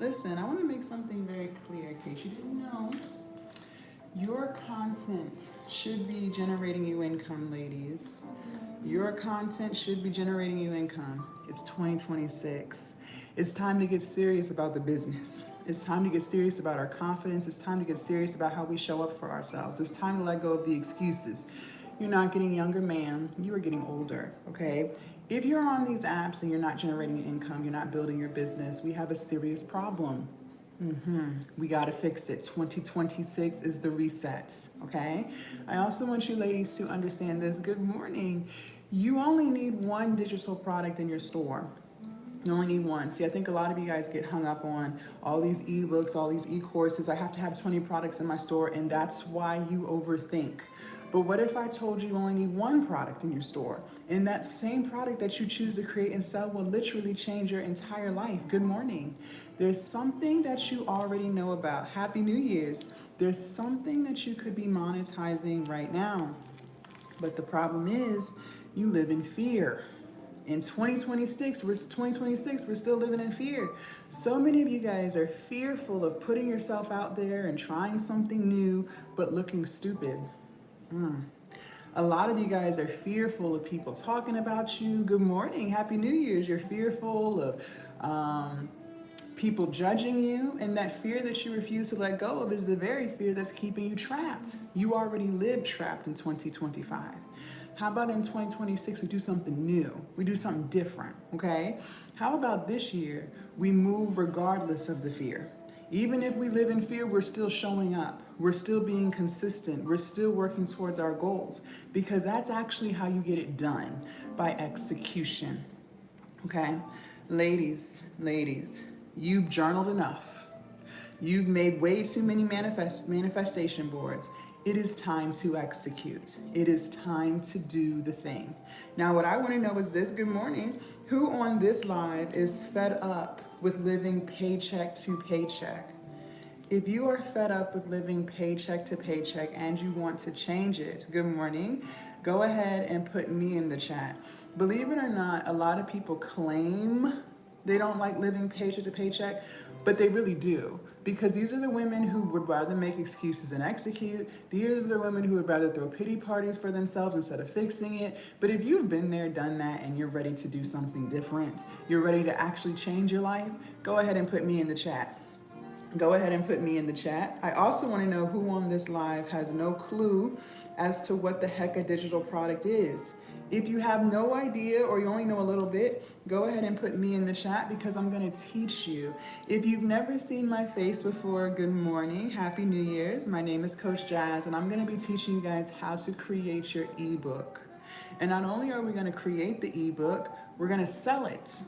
Listen, I want to make something very clear in case you didn't know. Your content should be generating you income, ladies. Your content should be generating you income. It's 2026. It's time to get serious about the business. It's time to get serious about our confidence. It's time to get serious about how we show up for ourselves. It's time to let go of the excuses. You're not getting younger, ma'am. You are getting older, okay? If you're on these apps and you're not generating income, you're not building your business, we have a serious problem. We got to fix it. 2026 is the reset, okay? I also want you ladies to understand this. Good morning. You only need one digital product in your store. You only need one. See, I think a lot of you guys get hung up on all these ebooks, all these e-courses. I have to have 20 products in my store, and that's why you overthink. But what if I told you only need one product in your store? And that same product that you choose to create and sell will literally change your entire life. Good morning. There's something that you already know about. Happy New Year's. There's something that you could be monetizing right now. But the problem is you live in fear. In 2026, we're still living in fear. So many of you guys are fearful of putting yourself out there and trying something new, but looking stupid. A lot of you guys are fearful of people talking about you. Good morning, Happy New Year's. You're fearful of people judging you, and that fear that you refuse to let go of is the very fear that's keeping you trapped. You already lived trapped in 2025. How about in 2026, we do something new? We do something different, okay? How about this year, we move regardless of the fear? Even if we live in fear, we're still showing up. We're still being consistent. We're still working towards our goals, because that's actually how you get it done, by execution. Okay? Ladies, you've journaled enough. You've made way too many manifestation boards. It is time to execute. It is time to do the thing. Now, what I want to know is this. Good morning. Who on this live is fed up with living paycheck to paycheck? If you are fed up with living paycheck to paycheck and you want to change it, good morning, go ahead and put me in the chat. Believe it or not, a lot of people claim they don't like living paycheck to paycheck, but they really do, because these are the women who would rather make excuses and execute. These are the women who would rather throw pity parties for themselves instead of fixing it. But if you've been there, done that, and you're ready to do something different, you're ready to actually change your life, go ahead and put me in the chat. Go ahead and put me in the chat. I also want to know who on this live has no clue as to what the heck a digital product is. If you have no idea, or you only know a little bit, go ahead and put me in the chat, because I'm going to teach you. If you've never seen my face before, good morning, Happy New Year's. My name is Coach Jazz, and I'm going to be teaching you guys how to create your ebook. And not only are we going to create the ebook, we're going to sell it.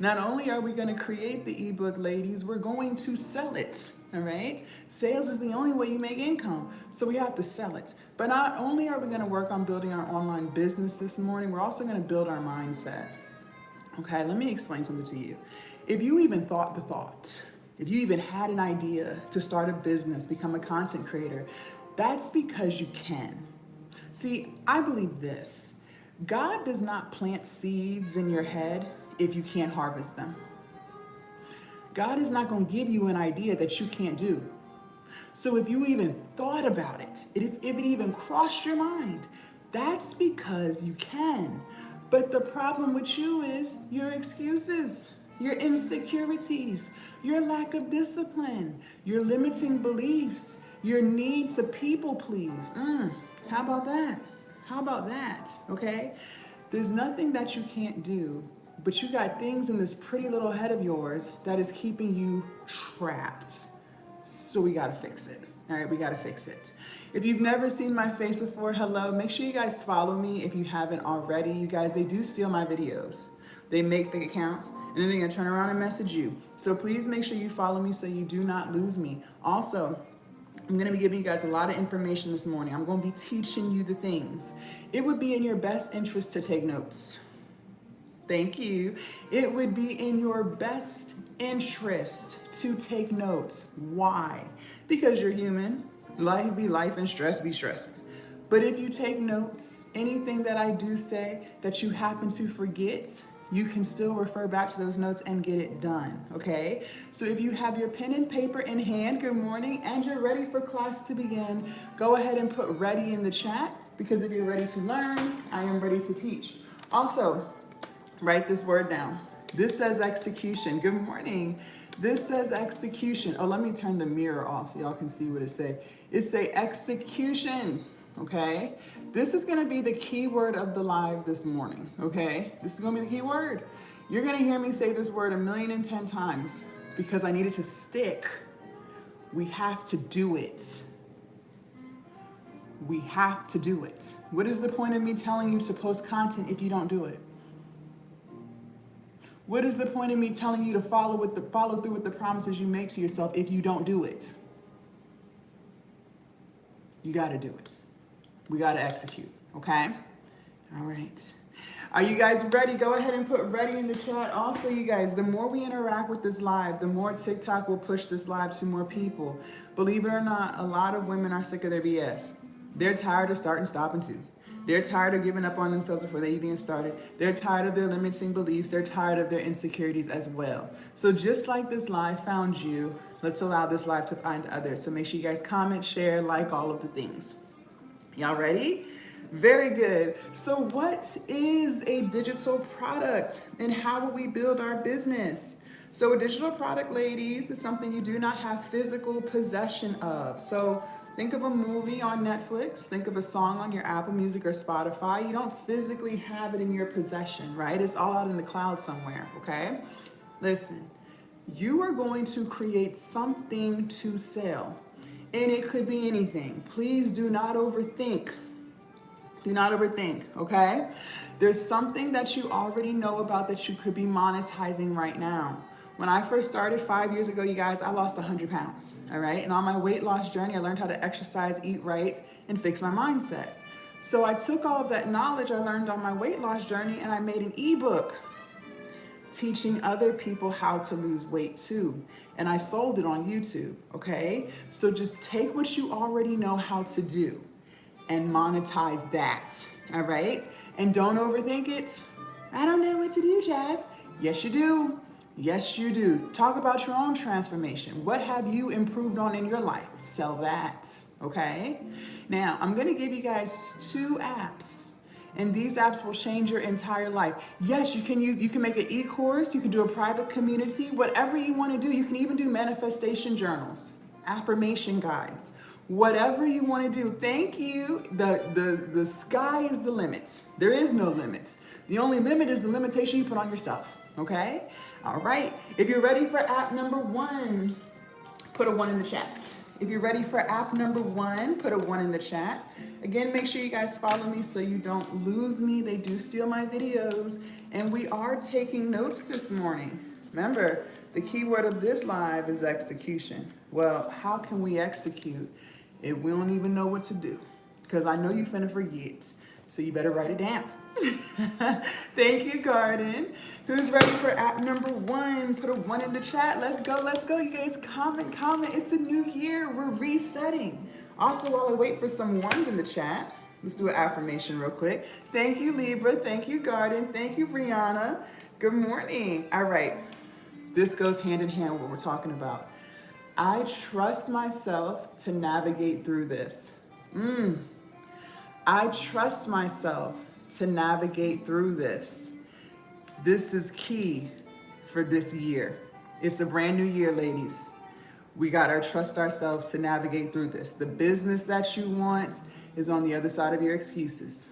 Not only are we going to create the ebook, ladies, we're going to sell it. All right? Sales is the only way you make income, so we have to sell it. But not only are we going to work on building our online business this morning, we're also going to build our mindset. Okay, let me explain something to you. If you even thought the thought, if you even had an idea to start a business, become a content creator, that's because you can. See, I believe this. God does not plant seeds in your head if you can't harvest them. God is not going to give you an idea that you can't do. So if you even thought about it, if it even crossed your mind, that's because you can. But the problem with you is your excuses, your insecurities, your lack of discipline, your limiting beliefs, your need to people please. How about that? How about that? Okay? There's nothing that you can't do, but you got things in this pretty little head of yours that is keeping you trapped. So we gotta fix it. All right, we gotta fix it. If you've never seen my face before, hello, make sure you guys follow me if you haven't already. You guys, they do steal my videos. They make the accounts, and then they're gonna turn around and message you. So please make sure you follow me so you do not lose me. Also, I'm gonna be giving you guys a lot of information this morning. I'm gonna be teaching you the things. It would be in your best interest to take notes. Thank you. It would be in your best interest to take notes. Why? Because you're human. Life be life and stress be stressing. But if you take notes, anything that I do say that you happen to forget, you can still refer back to those notes and get it done, okay? So if you have your pen and paper in hand, good morning, and you're ready for class to begin, go ahead and put ready in the chat, because if you're ready to learn, I am ready to teach. Also, write this word down. This says execution. Good morning. This says execution. Oh, let me turn the mirror off so y'all can see what it says. It say execution, okay? This is gonna be the key word of the live this morning, okay? This is gonna be the key word. You're gonna hear me say this word 1,010,000 times because I need it to stick. We have to do it. We have to do it. What is the point of me telling you to post content if you don't do it? What is the point of me telling you to follow through with the promises you make to yourself if you don't do it? You gotta do it. We gotta execute, okay? All right. Are you guys ready? Go ahead and put ready in the chat. Also, you guys, the more we interact with this live, the more TikTok will push this live to more people. Believe it or not, a lot of women are sick of their BS. They're tired of starting, stopping too. They're tired of giving up on themselves before they even started. They're tired of their limiting beliefs. They're tired of their insecurities as well. So just like this live found you, let's allow this live to find others. So make sure you guys comment, share, like, all of the things. Y'all ready? Very good. So what is a digital product and how will we build our business? So a digital product, ladies, is something you do not have physical possession of. So think of a movie on Netflix, think of a song on your Apple Music or Spotify. You don't physically have it in your possession, right? It's all out in the cloud somewhere, okay? Listen, you are going to create something to sell, and it could be anything. Please do not overthink. Do not overthink, okay? There's something that you already know about that you could be monetizing right now. When I first started 5 years ago, you guys, I lost 100 pounds, all right? And on my weight loss journey, I learned how to exercise, eat right, and fix my mindset. So I took all of that knowledge I learned on my weight loss journey and I made an ebook teaching other people how to lose weight too. And I sold it on YouTube, okay? So just take what you already know how to do and monetize that, all right? And don't overthink it. I don't know what to do, Jazz. Yes, you do. Yes, you do. Talk about your own transformation. What have you improved on in your life? Sell that, okay? Now, I'm gonna give you guys 2 apps, and these apps will change your entire life. Yes, you can make an e-course, you can do a private community, whatever you wanna do. You can even do manifestation journals, affirmation guides, whatever you wanna do. Thank you. The sky is the limit. There is no limit. The only limit is the limitation you put on yourself. Okay? All right. If you're ready for app number 1, put a 1 in the chat. If you're ready for app number 1, put a 1 in the chat. Again, make sure you guys follow me so you don't lose me. They do steal my videos. And we are taking notes this morning. Remember, the key word of this live is execution. Well, how can we execute if we don't even know what to do? Because I know you finna forget. So you better write it down. Thank you, Garden. Who's ready for app number 1? Put a 1 in the chat. Let's go, let's go. You guys comment. It's a new year. We're resetting. Also, while I wait for some 1s in the chat, let's do an affirmation real quick. Thank you, Libra. Thank you, Garden. Thank you, Brianna. Good morning. All right. This goes hand in hand with what we're talking about. I trust myself to navigate through this. I trust myself to navigate through this. This is key for this year. It's a brand new year, ladies. We gotta trust ourselves to navigate through this. The business that you want is on the other side of your excuses.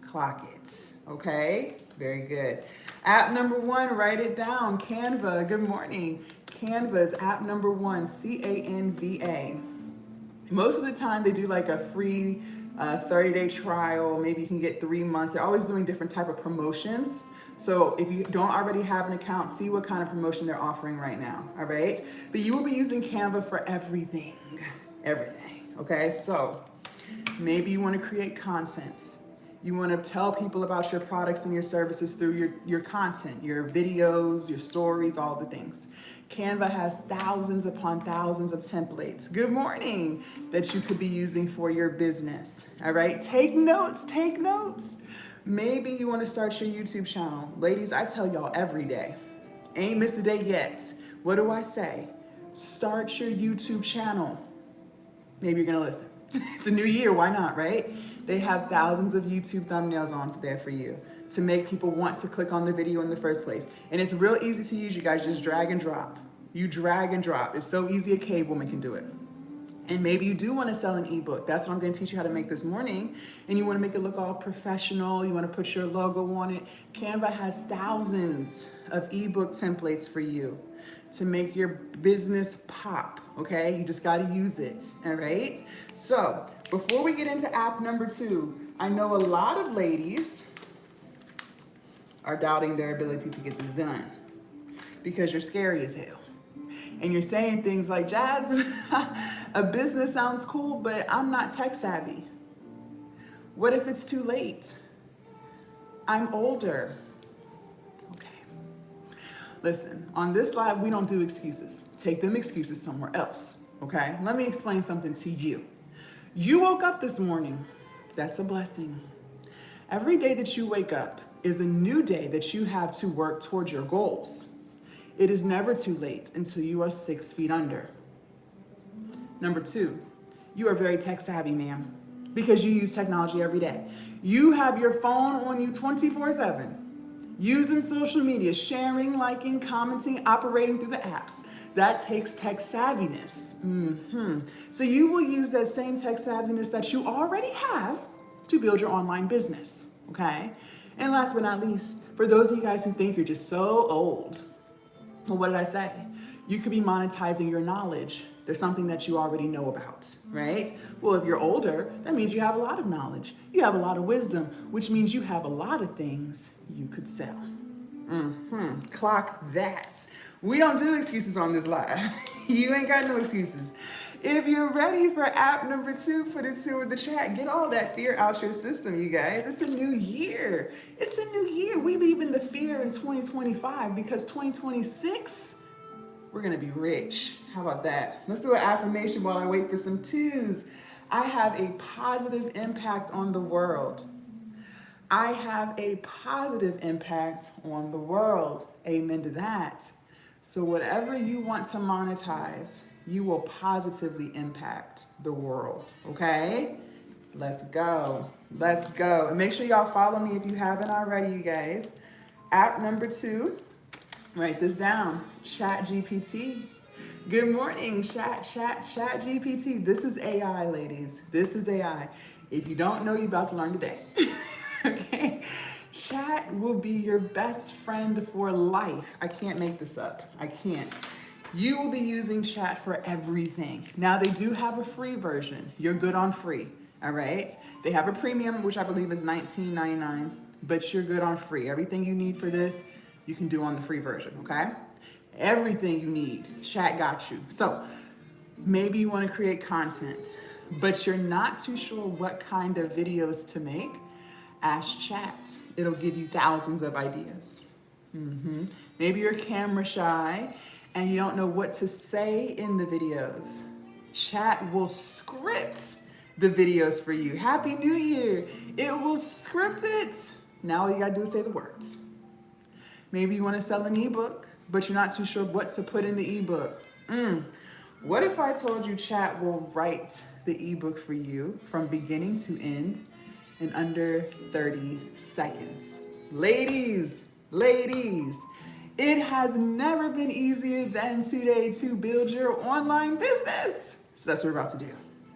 Clock it, okay? Very good. App number 1, write it down. Canva, good morning. Canva is app number 1, C-A-N-V-A. Most of the time they do like a free 30-day trial. Maybe you can get 3 months. They're always doing different type of promotions. So if you don't already have an account, see what kind of promotion they're offering right now, all right? But you will be using Canva for everything, okay? So maybe you want to create content. You want to tell people about your products and your services through your content, your videos, your stories, all the things. Canva has thousands upon thousands of templates. Good morning, that you could be using for your business. All right, take notes, take notes. Maybe you want to start your YouTube channel. Ladies, I tell y'all every day, ain't missed a day yet. What do I say? Start your YouTube channel. Maybe you're gonna listen. It's a new year, why not, right? They have thousands of YouTube thumbnails on there for you to make people want to click on the video in the first place. And it's real easy to use, you guys, just drag and drop. You drag and drop. It's so easy a cave woman can do it. And maybe you do want to sell an ebook. That's what I'm going to teach you how to make this morning. And you want to make it look all professional. You want to put your logo on it. Canva has thousands of ebook templates for you to make your business pop, okay? You just got to use it, all right? So before we get into app number 2, I know a lot of ladies are doubting their ability to get this done because you're scary as hell. And you're saying things like, Jazz, a business sounds cool, but I'm not tech savvy. What if it's too late? I'm older. Okay. Listen, on this live, we don't do excuses. Take them excuses somewhere else, okay? Let me explain something to you. You woke up this morning. That's a blessing. Every day that you wake up is a new day that you have to work towards your goals. It is never too late until you are 6 feet under. Number 2, you are very tech savvy, ma'am, because you use technology every day. You have your phone on you 24/7, using social media, sharing, liking, commenting, operating through the apps. That takes tech savviness. So you will use that same tech savviness that you already have to build your online business, okay? And last but not least, for those of you guys who think you're just so old, well, what did I say? You could be monetizing your knowledge. There's something that you already know about, right? Well, if you're older, that means you have a lot of knowledge. You have a lot of wisdom, which means you have a lot of things you could sell. Clock that. We don't do excuses on this live. You ain't got no excuses. If you're ready for app number 2, put a 2 in the chat. Get all that fear out your system, you guys. It's a new year. It's a new year. We leave in the fear in 2025 because 2026, we're going to be rich. How about that? Let's do an affirmation while I wait for some 2s. I have a positive impact on the world. I have a positive impact on the world. Amen to that. So whatever you want to monetize, you will positively impact the world, okay? Let's go. Let's go. And make sure y'all follow me if you haven't already, you guys. App number 2, write this down, ChatGPT. Good morning, ChatGPT. This is AI, ladies. This is AI. If you don't know, you're about to learn today, okay? Chat will be your best friend for life. I can't make this up. I can't. You will be using chat for everything. Now, they do have a free version. You're good on free, all right? They have a premium, which I believe is $19.99, but you're good on free. Everything you need for this, you can do on the free version, okay? Everything you need, chat got you. So maybe you want to create content, but you're not too sure what kind of videos to make. Ask chat. It'll give you thousands of ideas. Maybe you're camera shy and you don't know what to say in the videos. Chat will script the videos for you. Happy New Year. It will script it. Now all you gotta do is say the words. Maybe you wanna sell an ebook, but you're not too sure what to put in the ebook. What if I told you chat will write the ebook for you from beginning to end in under 30 seconds? Ladies, it has never been easier than today to build your online business. So that's what we're about to do.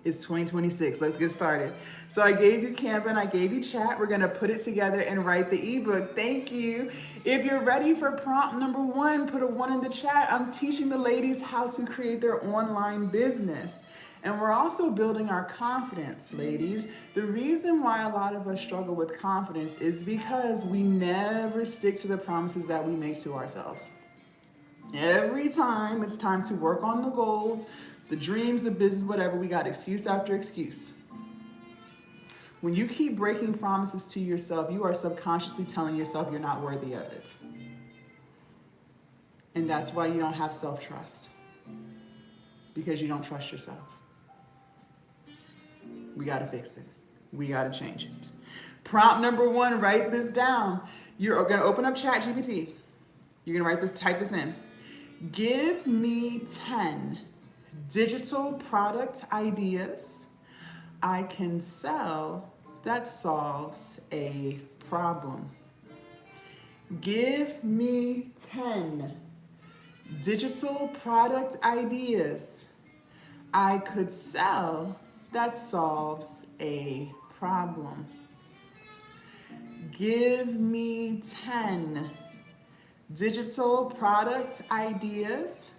It's 2026, let's get started. So I gave you Canva and I gave you chat. We're gonna put it together and write the ebook. Thank you. If you're ready for prompt number 1, put a 1 in the chat. I'm teaching the ladies how to create their online business. And we're also building our confidence, ladies. The reason why a lot of us struggle with confidence is because we never stick to the promises that we make to ourselves. Every time it's time to work on the goals, the dreams, the business, whatever, we got excuse after excuse. When you keep breaking promises to yourself, you are subconsciously telling yourself you're not worthy of it. And that's why you don't have self-trust, because you don't trust yourself. We got to fix it. We got to change it. Prompt number 1, write this down. You're going to open up ChatGPT. You're going to type this in. Give me 10 digital product ideas I can sell that solves a problem. Give me 10 digital product ideas I could sell that solves a problem. Give me 10 digital product ideas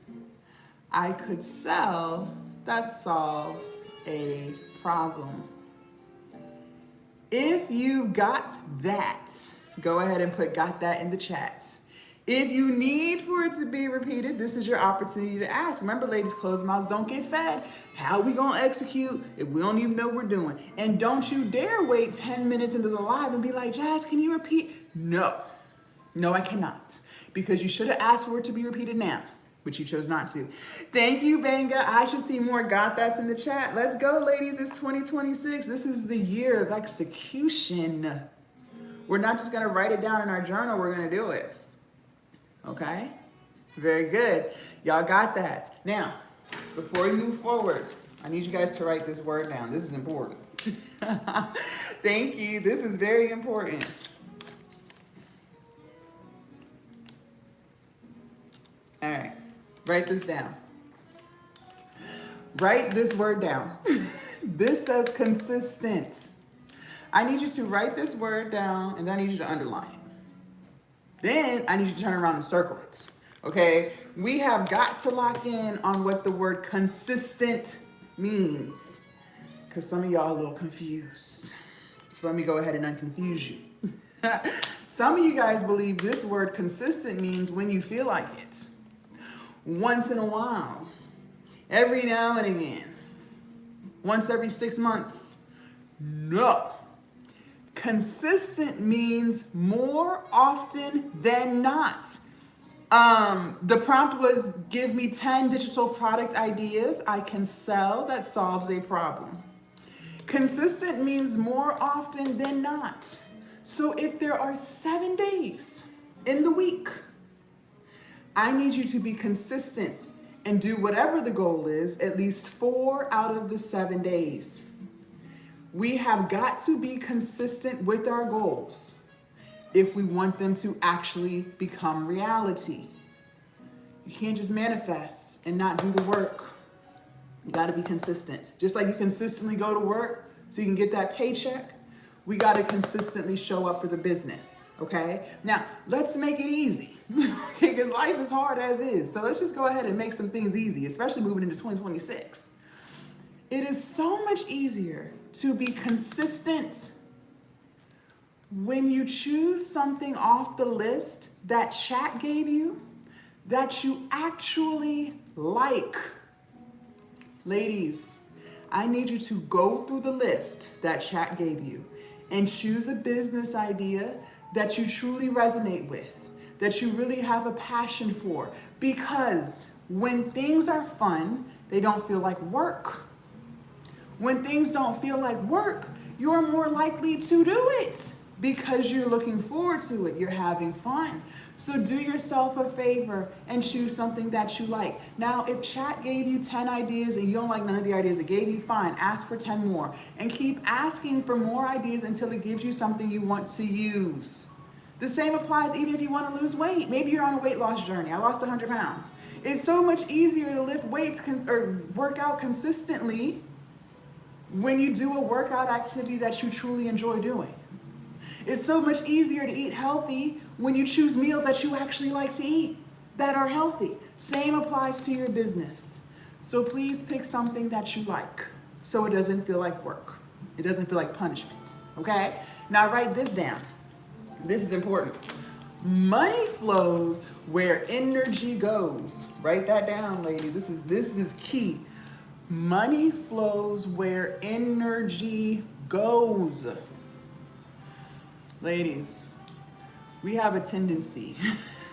I could sell that solves a problem. If you got that, go ahead and got that in the chat. If you need for it to be repeated, this is your opportunity to ask. Remember, ladies, closed mouths don't get fed. How we gonna execute if we don't even know what we're doing? And don't you dare wait 10 minutes into the live and be like, Jazz, can you repeat? No, I cannot. Because you should have asked for it to be repeated now, but you chose not to. Thank you, Banga. I should see more got that's in the chat. Let's go, ladies. It's 2026. This is the year of execution. We're not just gonna write it down in our journal, we're gonna do it. Okay? Very good. Y'all got that. Now, before we move forward, I need you guys to write this word down. This is important. Thank you. This is very important. All right. Write this down. Write this word down. This says consistent. I need you to write this word down, and then I need you to underline it. Then I need you to turn around and circle it, okay? We have got to lock in on what the word consistent means, because some of y'all are a little confused. So let me go ahead and unconfuse you. Some of you guys believe this word consistent means when you feel like it, once in a while, every now and again, once every 6 months. No. Consistent means more often than not. The prompt was, give me 10 digital product ideas I can sell that solves a problem. Consistent means more often than not. So if there are 7 days in the week, I need you to be consistent and do whatever the goal is, at least 4 out of the 7 days. We have got to be consistent with our goals if we want them to actually become reality. You can't just manifest and not do the work. You got to be consistent. Just like you consistently go to work so you can get that paycheck, we got to consistently show up for the business, okay? Now, let's make it easy, because life is hard as is. So let's just go ahead and make some things easy, especially moving into 2026. It is so much easier to be consistent when you choose something off the list that chat gave you that you actually like. Ladies, I need you to go through the list that chat gave you and choose a business idea that you truly resonate with, that you really have a passion for. Because when things are fun, they don't feel like work. When things don't feel like work, you're more likely to do it because you're looking forward to it. You're having fun. So do yourself a favor and choose something that you like. Now, if chat gave you 10 ideas and you don't like none of the ideas it gave you, fine, ask for 10 more. And keep asking for more ideas until it gives you something you want to use. The same applies even if you want to lose weight. Maybe you're on a weight loss journey. I lost 100 pounds. It's so much easier to lift weights or work out consistently when you do a workout activity that you truly enjoy doing. It's so much easier to eat healthy when you choose meals that you actually like to eat that are healthy. Same applies to your business. So please pick something that you like so it doesn't feel like work. It doesn't feel like punishment, okay? Now write this down. This is important. Money flows where energy goes. Write that down, ladies. This is key. Money flows where energy goes. Ladies, we have a tendency.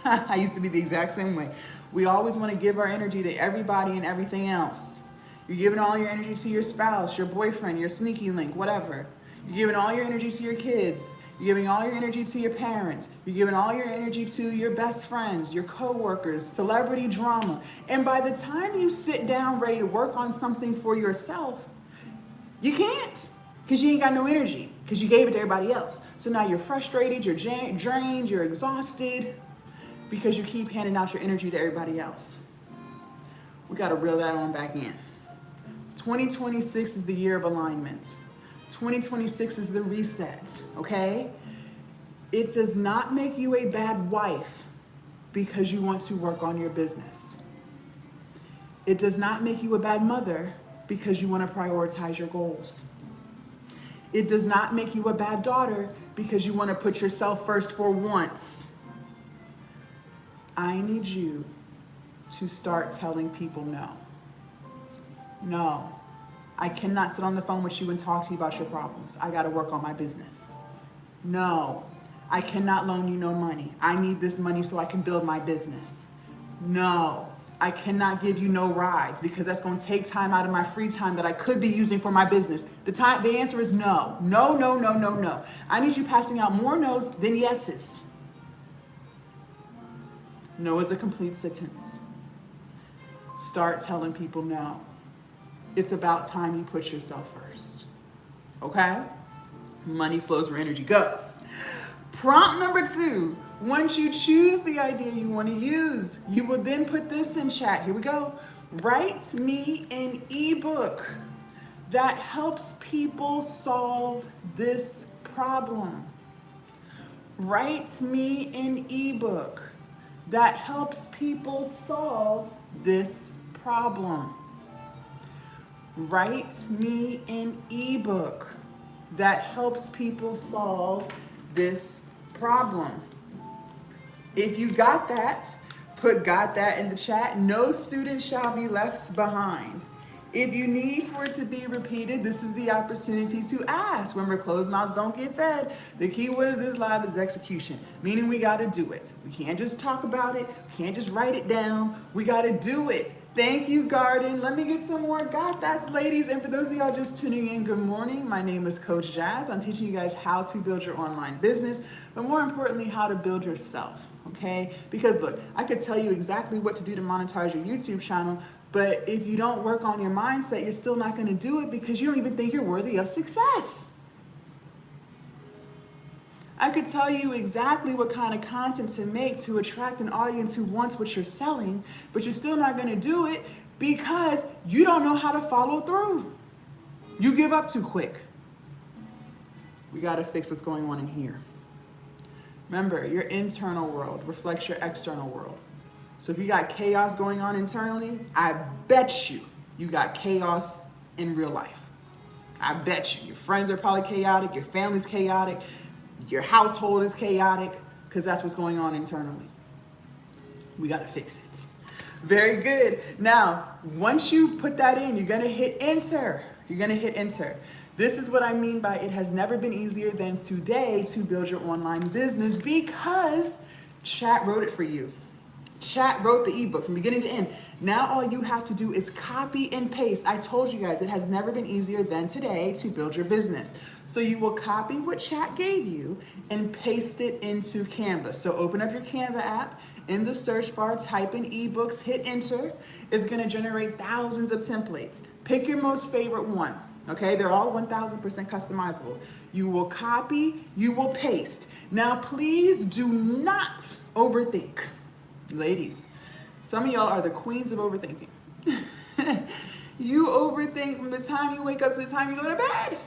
I used to be the exact same way. We always want to give our energy to everybody and everything else. You're giving all your energy to your spouse, your boyfriend, your sneaky link, whatever. You're giving all your energy to your kids. You're giving all your energy to your parents. You're giving all your energy to your best friends, your coworkers, celebrity drama. And by the time you sit down ready to work on something for yourself, you can't, because you ain't got no energy, because you gave it to everybody else. So now you're frustrated, you're drained, you're exhausted, because you keep handing out your energy to everybody else. We got to reel that on back in. 2026 is the year of alignment. 2026 is the reset, okay? It does not make you a bad wife because you want to work on your business. It does not make you a bad mother because you want to prioritize your goals. It does not make you a bad daughter because you want to put yourself first for once. I need you to start telling people no. No. I cannot sit on the phone with you and talk to you about your problems. I got to work on my business. No, I cannot loan you no money. I need this money so I can build my business. No, I cannot give you no rides because that's going to take time out of my free time that I could be using for my business. The answer is no. No, no, no, no, no. I need you passing out more no's than yeses. No is a complete sentence. Start telling people no. It's about time you put yourself first. Okay? Money flows where energy goes. Prompt number 2. Once you choose the idea you want to use, you will then put this in chat. Here we go. Write me an ebook that helps people solve this problem. Write me an ebook that helps people solve this problem. Write me an ebook that helps people solve this problem. If you got that, put got that in the chat. No student shall be left behind. If you need for it to be repeated, this is the opportunity to ask. Remember, closed mouths don't get fed. The key word of this live is execution, meaning we got to do it. We can't just talk about it. We can't just write it down. We got to do it. Thank you, Garden. Let me get some more got that's, ladies. And for those of y'all just tuning in, good morning. My name is Coach Jazz. I'm teaching you guys how to build your online business, but more importantly, how to build yourself, okay? Because look, I could tell you exactly what to do to monetize your YouTube channel, but if you don't work on your mindset, you're still not going to do it because you don't even think you're worthy of success. I could tell you exactly what kind of content to make to attract an audience who wants what you're selling, but you're still not going to do it because you don't know how to follow through. You give up too quick. We got to fix what's going on in here. Remember, your internal world reflects your external world. So if you got chaos going on internally, I bet you got chaos in real life. I bet you. Your friends are probably chaotic, your family's chaotic, your household is chaotic, because that's what's going on internally. We got to fix it. Very good. Now, once you put that in, you're going to hit enter. You're going to hit enter. This is what I mean by it has never been easier than today to build your online business because chat wrote it for you. Chat wrote the ebook from beginning to end. Now all you have to do is copy and paste. I told you guys it has never been easier than today to build your business. So you will copy what chat gave you and paste it into Canva. So open up your Canva app. In the search bar, type in ebooks, hit enter. It's going to generate thousands of templates. Pick your most favorite one. Okay, they're all 1000% customizable. You will copy, you will paste. Now please do not overthink. Ladies, some of y'all are the queens of overthinking. You overthink from the time you wake up to the time you go to bed.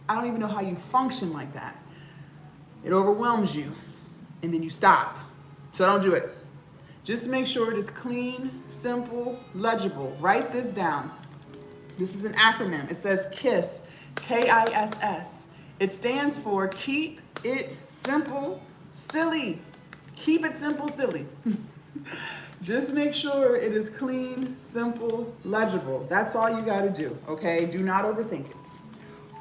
I don't even know how you function like that. It overwhelms you and then you stop. So don't do it. Just make sure it is clean, simple, legible. Write this down. This is an acronym. It says KISS, K-I-S-S. It stands for Keep It Simple, Silly. Keep it simple, silly. Just make sure it is clean, simple, legible. That's all you got to do, okay? Do not overthink it.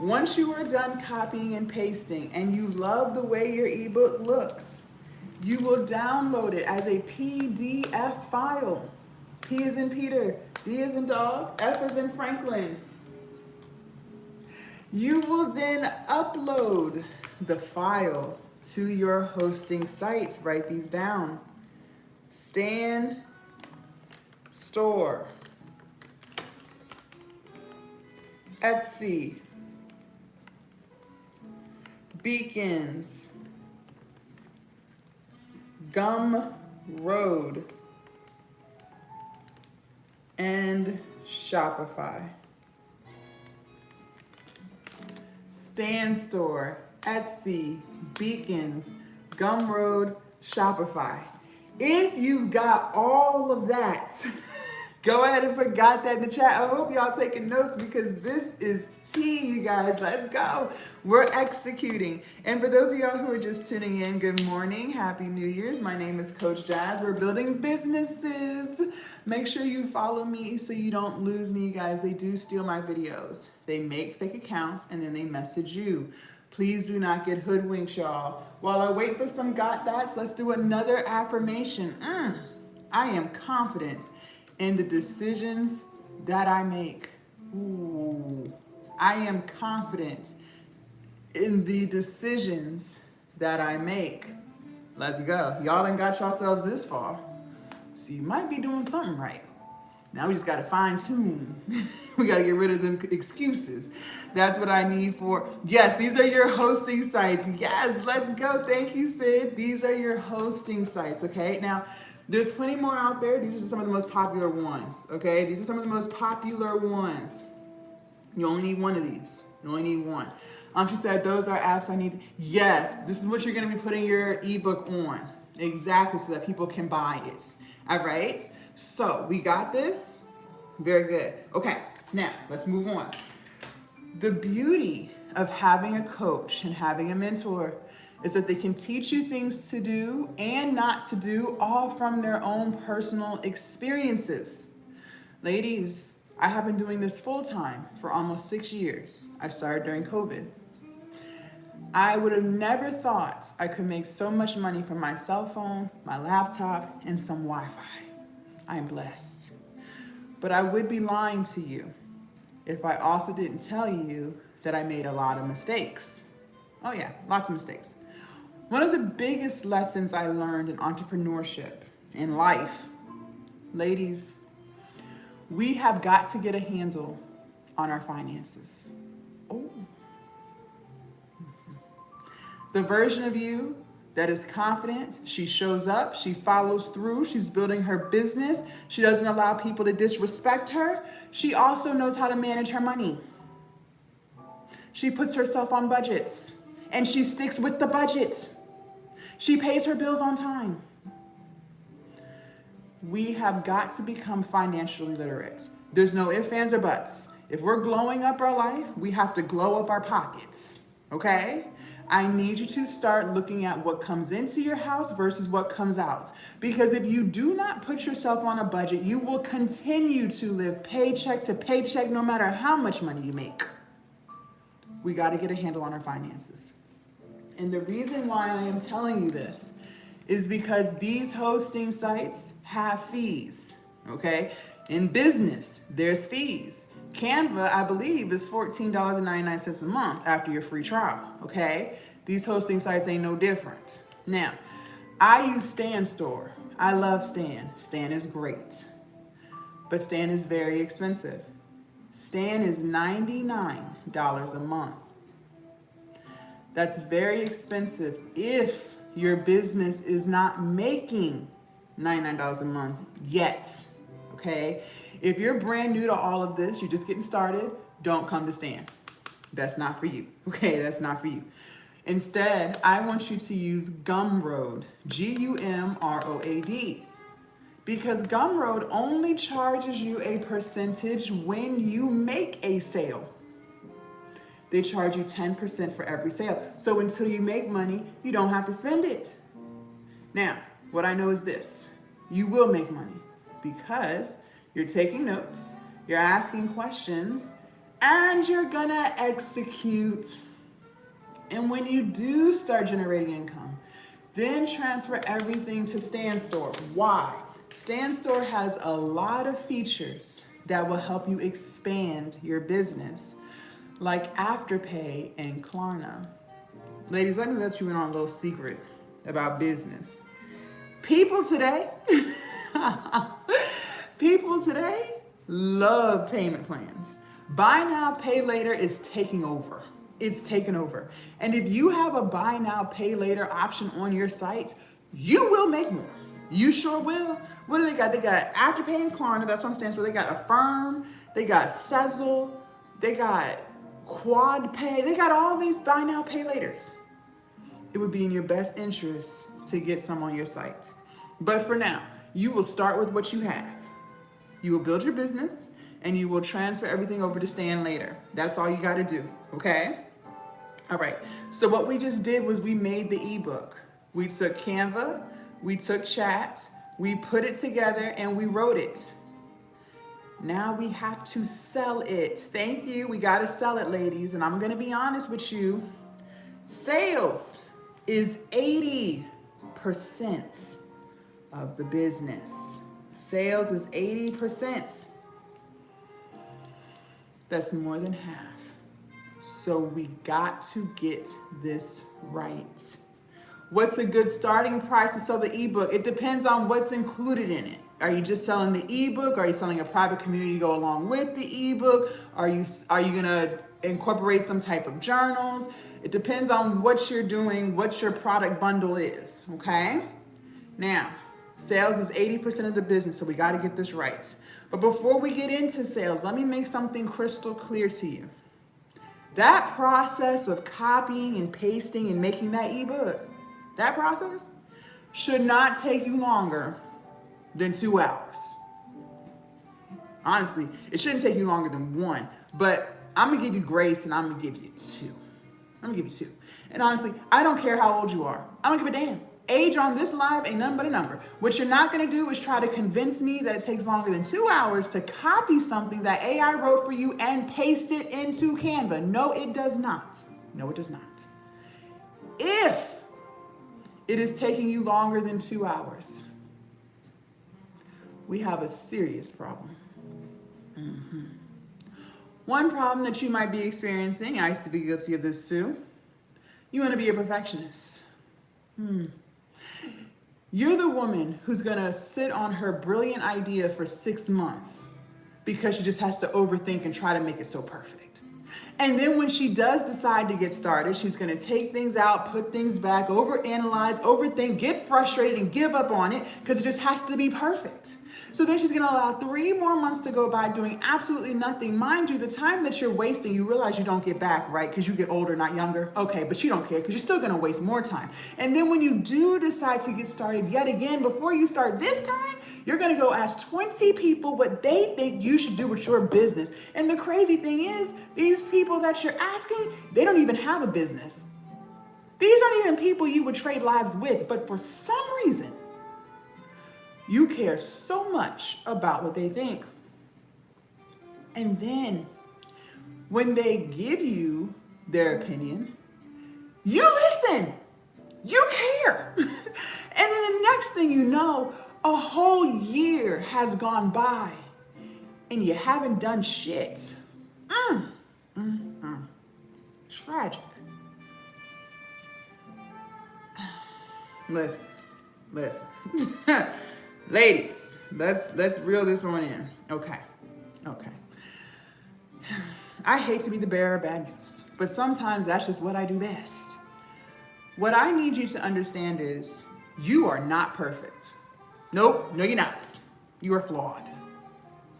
Once you are done copying and pasting and you love the way your ebook looks, you will download it as a PDF file. P is in Peter, D is in dog, F is in Franklin. You will then upload the file to your hosting site. Write these down. Stan Store, Etsy, Beacons, Gumroad, and Shopify. Stan Store, Etsy, Beacons, Gumroad, Shopify. If you've got all of that, go ahead and put "got that" in the chat. I hope y'all taking notes because this is tea, you guys. Let's go. We're executing. And for those of y'all who are just tuning in, good morning. Happy New Year's. My name is Coach Jazz. We're building businesses. Make sure you follow me so you don't lose me, you guys. They do steal my videos. They make fake accounts and then they message you. Please do not get hoodwinked, y'all. While I wait for some got that's, let's do another affirmation. I am confident in the decisions that I make. Ooh. I am confident in the decisions that I make. Let's go. Y'all done got yourselves this far. So you might be doing something right. Now we just got to fine tune. We got to get rid of them excuses. That's what I need for. Yes, these are your hosting sites. Yes, let's go. Thank you, Sid. These are your hosting sites, okay? Now, there's plenty more out there. These are some of the most popular ones, okay? These are some of the most popular ones. You only need one of these. You only need one. She said, those are apps I need. Yes, this is what you're going to be putting your ebook on. Exactly, so that people can buy it. All right? So we got this. Very good. Okay, now let's move on. The beauty of having a coach and having a mentor is that they can teach you things to do and not to do, all from their own personal experiences. Ladies, I have been doing this full time for almost 6 years. I started during COVID. I would have never thought I could make so much money from my cell phone, my laptop, and some Wi-Fi. I'm blessed. But I would be lying to you if I also didn't tell you that I made a lot of mistakes. Oh yeah, lots of mistakes. One of the biggest lessons I learned in entrepreneurship, in life, ladies, we have got to get a handle on our finances. Oh. The version of you that is confident, she shows up, she follows through, she's building her business, she doesn't allow people to disrespect her, she also knows how to manage her money. She puts herself on budgets and she sticks with the budget. She pays her bills on time. We have got to become financially literate. There's no ifs, ands, or buts. If we're glowing up our life, we have to glow up our pockets, okay? I need you to start looking at what comes into your house versus what comes out. Because if you do not put yourself on a budget, you will continue to live paycheck to paycheck no matter how much money you make. We got to get a handle on our finances. And the reason why I am telling you this is because these hosting sites have fees, okay? In business, there's fees. Canva, I believe, is $14.99 a month after your free trial, okay? These hosting sites ain't no different. Now, I use Stan Store. I love Stan. Stan is great, but Stan is very expensive. Stan is $99 a month. That's very expensive if your business is not making $99 a month yet, okay? If you're brand new to all of this, you're just getting started, don't come to Stan. That's not for you, okay? That's not for you. Instead, I want you to use Gumroad, Gumroad, because Gumroad only charges you a percentage when you make a sale. They charge you 10% for every sale. So until you make money, you don't have to spend it. Now, what I know is this: you will make money because you're taking notes, you're asking questions, and you're gonna execute. And when you do start generating income, then transfer everything to Stan Store. Why? Stan Store has a lot of features that will help you expand your business. like Afterpay and Klarna. Ladies, let me let you in on a little secret about business. People today, people today love payment plans. Buy now, pay later is taking over. It's taken over. And if you have a buy now, pay later option on your site, you will make more. You sure will. What do they got? They got Afterpay and Klarna, that's on stand. So they got Affirm, they got Sezzle, they got Quad Pay, they got all these buy now, pay laters. It would be in your best interest to get some on your site. But for now, you will start with what you have. You will build your business and you will transfer everything over to Stan later. That's all you got to do, okay? All right, so what we just did was we made the ebook. We took Canva, we took chat, we put it together and we wrote it. Now we have to sell it. Thank you, we got to sell it, ladies. And I'm going to be honest with you. Sales is 80% of the business. Sales is 80%. That's more than half. So we got to get this right. What's a good starting price to sell the ebook? It depends on what's included in it. Are you just selling the ebook? Are you selling a private community to go along with the ebook? Are you gonna incorporate some type of journals? It depends on what you're doing, what your product bundle is, okay? Now, sales is 80% of the business, so we gotta get this right. But before we get into sales, let me make something crystal clear to you. That process of copying and pasting and making that ebook, that process should not take you longer than 2 hours. Honestly, it shouldn't take you longer than 1, but I'm gonna give you grace and I'm gonna give you 2. I'm gonna give you 2. And honestly, I don't care how old you are. I don't give a damn. Age on this live ain't nothing but a number. What you're not gonna do is try to convince me that it takes longer than 2 hours to copy something that AI wrote for you and paste it into Canva. No, it does not. No, it does not. If it is taking you longer than 2 hours, we have a serious problem. One problem that you might be experiencing, I used to be guilty of this too, you want to be a perfectionist. You're the woman who's gonna sit on her brilliant idea for 6 months because she just has to overthink and try to make it so perfect. And then when she does decide to get started, she's gonna take things out, put things back, overanalyze, overthink, get frustrated and give up on it because it just has to be perfect. So then she's gonna allow 3 more months to go by doing absolutely nothing. Mind you, the time that you're wasting, you realize you don't get back, right? Because you get older, not younger. Okay, but you don't care because you're still gonna waste more time. And then when you do decide to get started yet again, before you start this time, you're gonna go ask 20 people what they think you should do with your business. And the crazy thing is, these people that you're asking, they don't even have a business. These aren't even people you would trade lives with, but for some reason, you care so much about what they think. And then when they give you their opinion, you listen, you care. And then the next thing you know, a whole year has gone by and you haven't done shit. Tragic. Listen. Ladies, let's reel this one in. Okay. I hate to be the bearer of bad news, but sometimes that's just what I do best. What I need you to understand is you are not perfect. Nope, no you're not. You are flawed.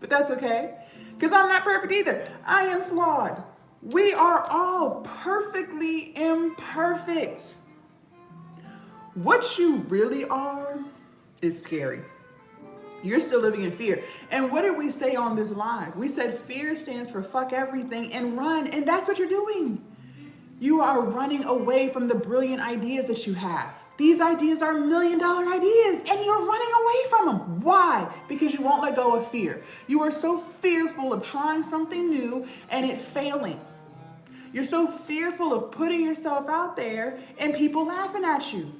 But that's okay, because I'm not perfect either. I am flawed. We are all perfectly imperfect. What you really are is scary. You're still living in fear. And what did we say on this live? We said fear stands for fuck everything and run. And that's what you're doing. You are running away from the brilliant ideas that you have. These ideas are $1 million ideas and you're running away from them. Why? Because you won't let go of fear. You are so fearful of trying something new and it failing. You're so fearful of putting yourself out there and people laughing at you.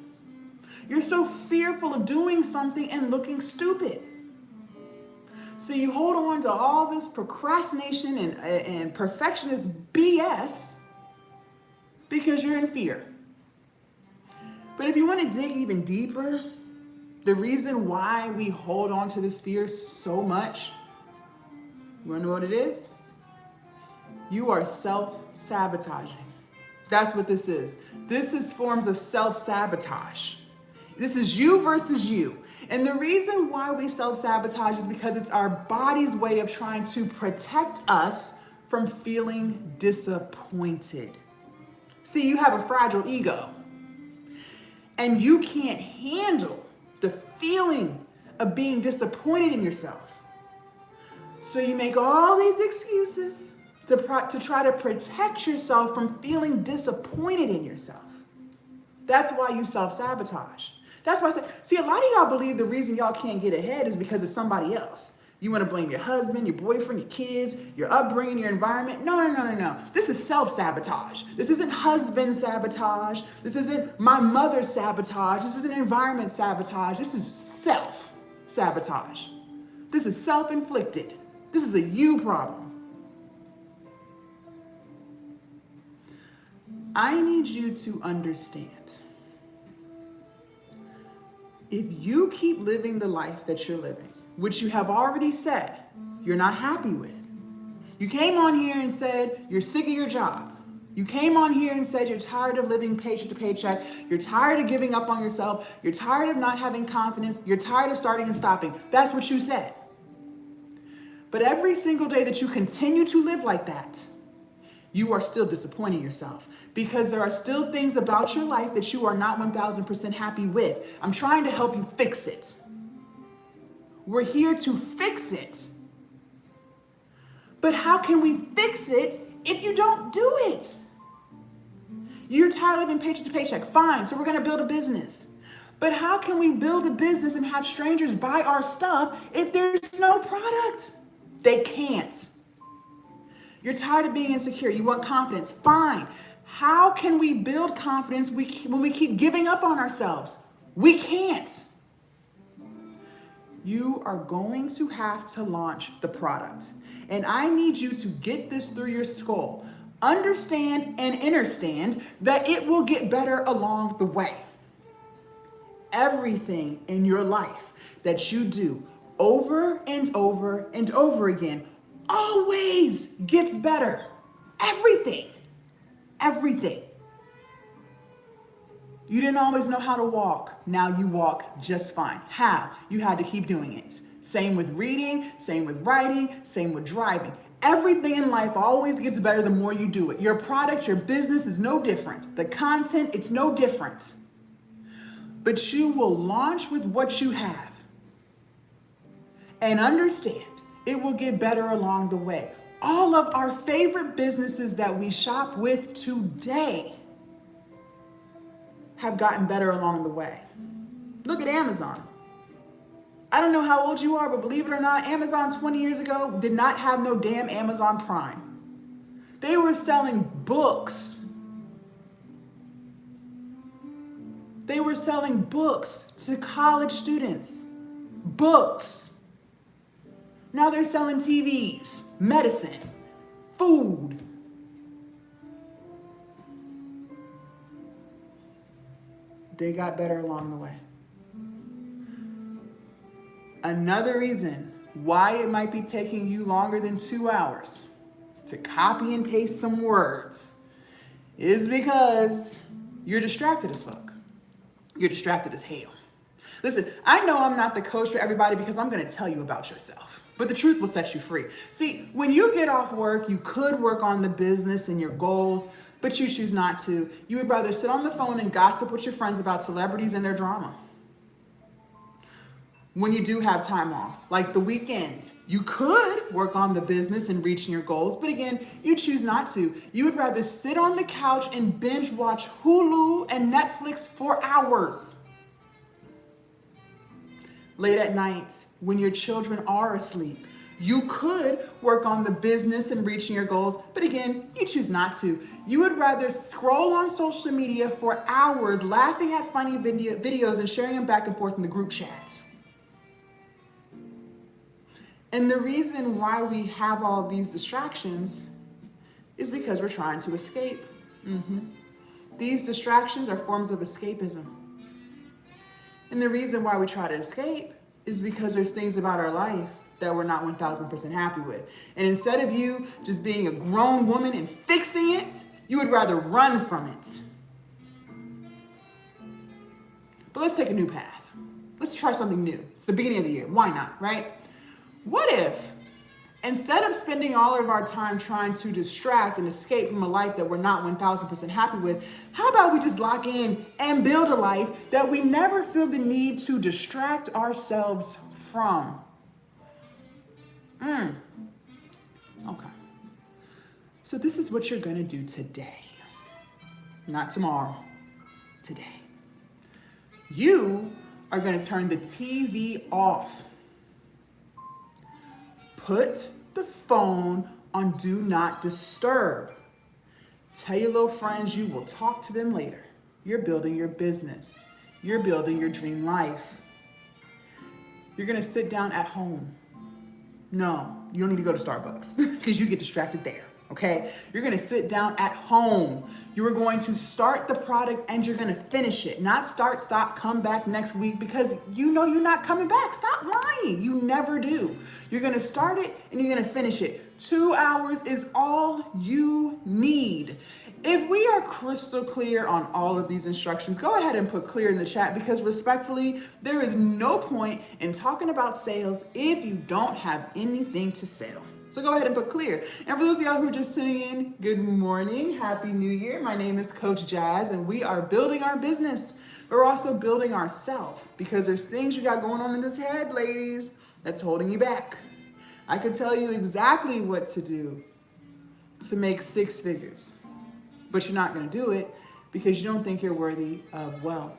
You're so fearful of doing something and looking stupid. So you hold on to all this procrastination and perfectionist BS because you're in fear. But if you want to dig even deeper, the reason why we hold on to this fear so much, you want to know what it is? You are self-sabotaging. That's what this is. This is forms of self-sabotage. This is you versus you. And the reason why we self-sabotage is because it's our body's way of trying to protect us from feeling disappointed. See, you have a fragile ego, and you can't handle the feeling of being disappointed in yourself. So you make all these excuses to try to protect yourself from feeling disappointed in yourself. That's why you self-sabotage. That's why I say, see, a lot of y'all believe the reason y'all can't get ahead is because of somebody else. You want to blame your husband, your boyfriend, your kids, your upbringing, your environment. No. This is self-sabotage. This isn't husband sabotage. This isn't my mother's sabotage. This isn't environment sabotage. This is self-sabotage. This is self-inflicted. This is a you problem. I need you to understand. If you keep living the life that you're living, which you have already said you're not happy with. You came on here and said you're sick of your job. You came on here and said you're tired of living paycheck to paycheck. You're tired of giving up on yourself. You're tired of not having confidence. You're tired of starting and stopping. That's what you said. But every single day that you continue to live like that, you are still disappointing yourself because there are still things about your life that you are not 1000% happy with. I'm trying to help you fix it. We're here to fix it. But how can we fix it if you don't do it? You're tired of living paycheck to paycheck. Fine, so we're going to build a business. But how can we build a business and have strangers buy our stuff if there's no product? They can't. You're tired of being insecure. You want confidence. Fine. How can we build confidence when we keep giving up on ourselves? We can't. You are going to have to launch the product. And I need you to get this through your skull. Understand and understand that it will get better along the way. Everything in your life that you do over and over and over again always gets better. Everything. You didn't always know how to walk. Now you walk just fine. How? You had to keep doing it. Same with reading, same with writing, same with driving. Everything in life always gets better the more you do it. Your product, your business is no different. The content, it's no different. But you will launch with what you have. And understand, it will get better along the way. All of our favorite businesses that we shop with today have gotten better along the way. Look at Amazon. I don't know how old you are, but believe it or not, Amazon 20 years ago did not have no damn Amazon Prime. They were selling books. They were selling books to college students. Books. Now they're selling TVs, medicine, food. They got better along the way. Another reason why it might be taking you longer than 2 hours to copy and paste some words is because you're distracted as fuck. You're distracted as hell. Listen, I know I'm not the coach for everybody because I'm going to tell you about yourself. But the truth will set you free. See, when you get off work, you could work on the business and your goals, but you choose not to. You would rather sit on the phone and gossip with your friends about celebrities and their drama. When you do have time off, like the weekend, you could work on the business and reaching your goals, but again, you choose not to. You would rather sit on the couch and binge watch Hulu and Netflix for hours. Late at night, when your children are asleep, you could work on the business and reaching your goals, but again, you choose not to. You would rather scroll on social media for hours, laughing at funny videos and sharing them back and forth in the group chat. And the reason why we have all these distractions is because we're trying to escape. These distractions are forms of escapism. And the reason why we try to escape is because there's things about our life that we're not 1000% happy with. And instead of you just being a grown woman and fixing it, you would rather run from it. But let's take a new path. Let's try something new. It's the beginning of the year. Why not, right? What if, instead of spending all of our time trying to distract and escape from a life that we're not 1000% happy with, how about we just lock in and build a life that we never feel the need to distract ourselves from? Okay. So this is what you're going to do today. Not tomorrow. Today. You are going to turn the TV off. Put the phone on do not disturb. Tell your little friends you will talk to them later. You're building your business. You're building your dream life. You're going to sit down at home. No, you don't need to go to Starbucks because you get distracted there. Okay? You're going to sit down at home. You are going to start the product and you're going to finish it. Not start, stop, come back next week because you know you're not coming back. Stop lying. You never do. You're going to start it and you're going to finish it. 2 hours is all you need. If we are crystal clear on all of these instructions, go ahead and put clear in the chat because respectfully, there is no point in talking about sales if you don't have anything to sell. So go ahead and put clear. And for those of y'all who are just tuning in, good morning, happy new year. My name is Coach Jazz and we are building our business, but we're also building ourselves because there's things you got going on in this head, ladies, that's holding you back. I could tell you exactly what to do to make 6 figures, but you're not going to do it because you don't think you're worthy of wealth.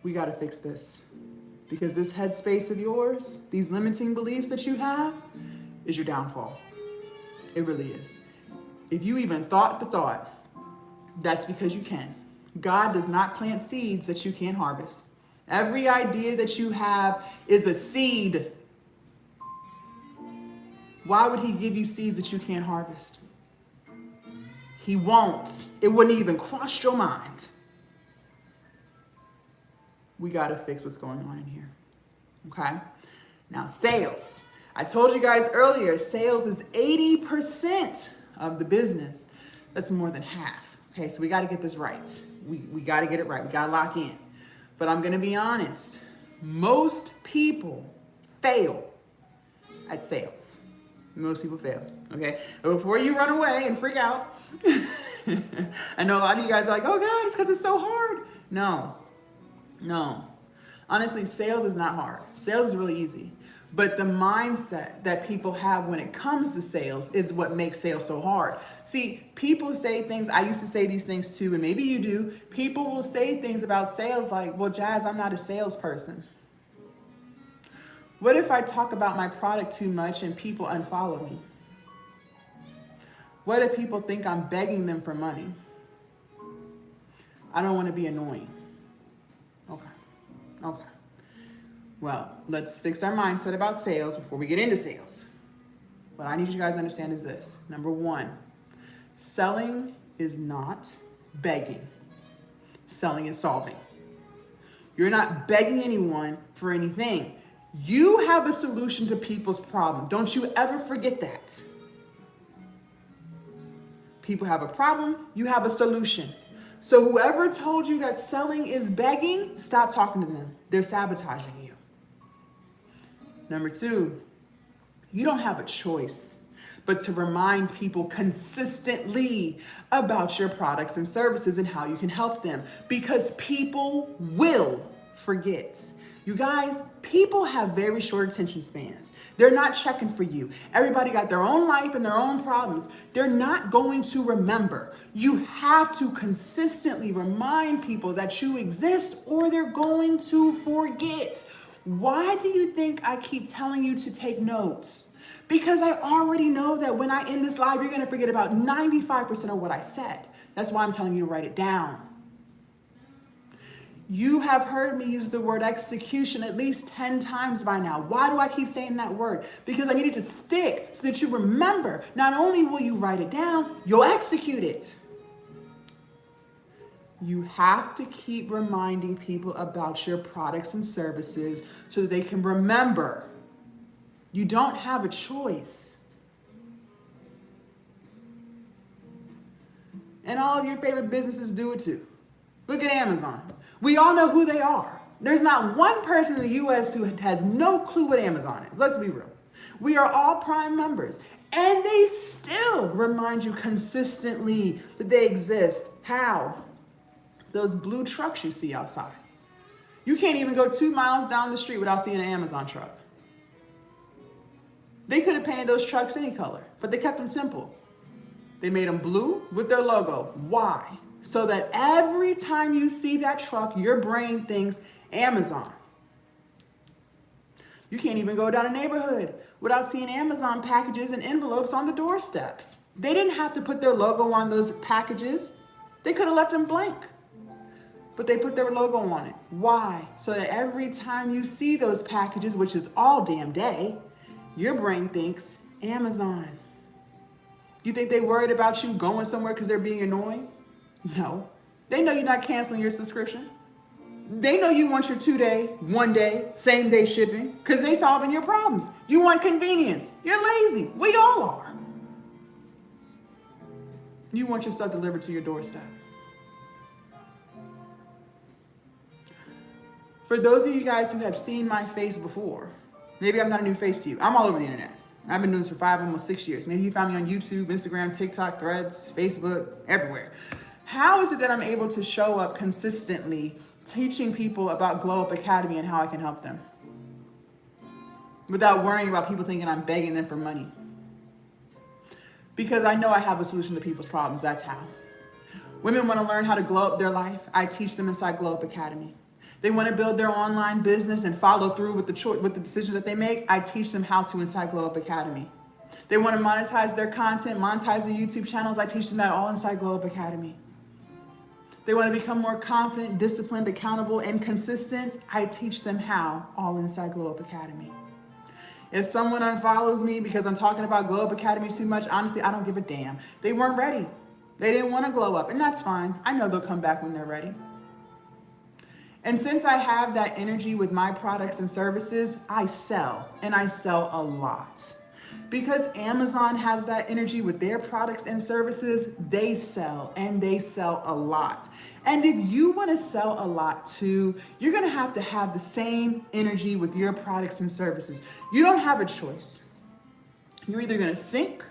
We got to fix this. Because this headspace of yours, these limiting beliefs that you have, is your downfall. It really is. If you even thought the thought, that's because you can. God does not plant seeds that you can't harvest. Every idea that you have is a seed. Why would he give you seeds that you can't harvest? He won't. It wouldn't even cross your mind. We got to fix what's going on in here. Okay? Now, sales. I told you guys earlier, sales is 80% of the business. That's more than half. Okay, so we got to get this right. We got to get it right. We got to lock in. But I'm going to be honest. Most people fail at sales. Most people fail. Okay? But before you run away and freak out, I know a lot of you guys are like, oh God, it's because it's so hard. No. Honestly, sales is not hard. Sales is really easy. But the mindset that people have when it comes to sales is what makes sales so hard. See, people say things, I used to say these things too, and maybe you do. People will say things about sales like, well, Jazz, I'm not a salesperson. What if I talk about my product too much and people unfollow me? What if people think I'm begging them for money? I don't want to be annoying. Okay. Well, let's fix our mindset about sales before we get into sales. What I need you guys to understand is this. Number 1, selling is not begging. Selling is solving. You're not begging anyone for anything. You have a solution to people's problem. Don't you ever forget that. People have a problem, you have a solution. So whoever told you that selling is begging, stop talking to them. They're sabotaging you. Number 2, you don't have a choice but to remind people consistently about your products and services and how you can help them because people will forget. You guys, people have very short attention spans. They're not checking for you. Everybody got their own life and their own problems. They're not going to remember. You have to consistently remind people that you exist or they're going to forget. Why do you think I keep telling you to take notes? Because I already know that when I end this live, you're going to forget about 95% of what I said. That's why I'm telling you to write it down. You have heard me use the word execution at least 10 times by now. Why do I keep saying that word? Because I need it to stick so that you remember. Not only will you write it down, you'll execute it. You have to keep reminding people about your products and services so that they can remember. You don't have a choice. And all of your favorite businesses do it too. Look at Amazon. We all know who they are. There's not one person in the US who has no clue what Amazon is. Let's be real. We are all Prime members, and they still remind you consistently that they exist. How? Those blue trucks you see outside. You can't even go 2 miles down the street without seeing an Amazon truck. They could have painted those trucks any color, but they kept them simple. They made them blue with their logo. Why? So that every time you see that truck, your brain thinks Amazon. You can't even go down a neighborhood without seeing Amazon packages and envelopes on the doorsteps. They didn't have to put their logo on those packages. They could have left them blank. But they put their logo on it. Why? So that every time you see those packages, which is all damn day, your brain thinks Amazon. You think they worried about you going somewhere because they're being annoying? No. They know you're not canceling your subscription. They know you want your 2-day, 1-day, same-day shipping because they're solving your problems. You want convenience. You're lazy. We all are. You want your stuff delivered to your doorstep. For those of you guys who have seen my face before, maybe I'm not a new face to you. I'm all over the internet. I've been doing this for 5, almost 6 years. Maybe you found me on YouTube, Instagram, TikTok, Threads, Facebook, everywhere. How is it that I'm able to show up consistently teaching people about Glow Up Academy and how I can help them without worrying about people thinking I'm begging them for money? Because I know I have a solution to people's problems. That's how. Women want to learn how to glow up their life. I teach them inside Glow Up Academy. They want to build their online business and follow through with the decisions that they make. I teach them how to inside Glow Up Academy. They want to monetize their content, monetize their YouTube channels. I teach them that all inside Glow Up Academy. They want to become more confident, disciplined, accountable, and consistent. I teach them how, all inside Glow Up Academy. If someone unfollows me because I'm talking about Glow Up Academy too much, honestly, I don't give a damn. They weren't ready. They didn't want to glow up, and that's fine. I know they'll come back when they're ready. And since I have that energy with my products and services, I sell, and I sell a lot. Because Amazon has that energy with their products and services, they sell, and they sell a lot. And if you want to sell a lot too, you're going to have the same energy with your products and services. You don't have a choice. You're either going to sink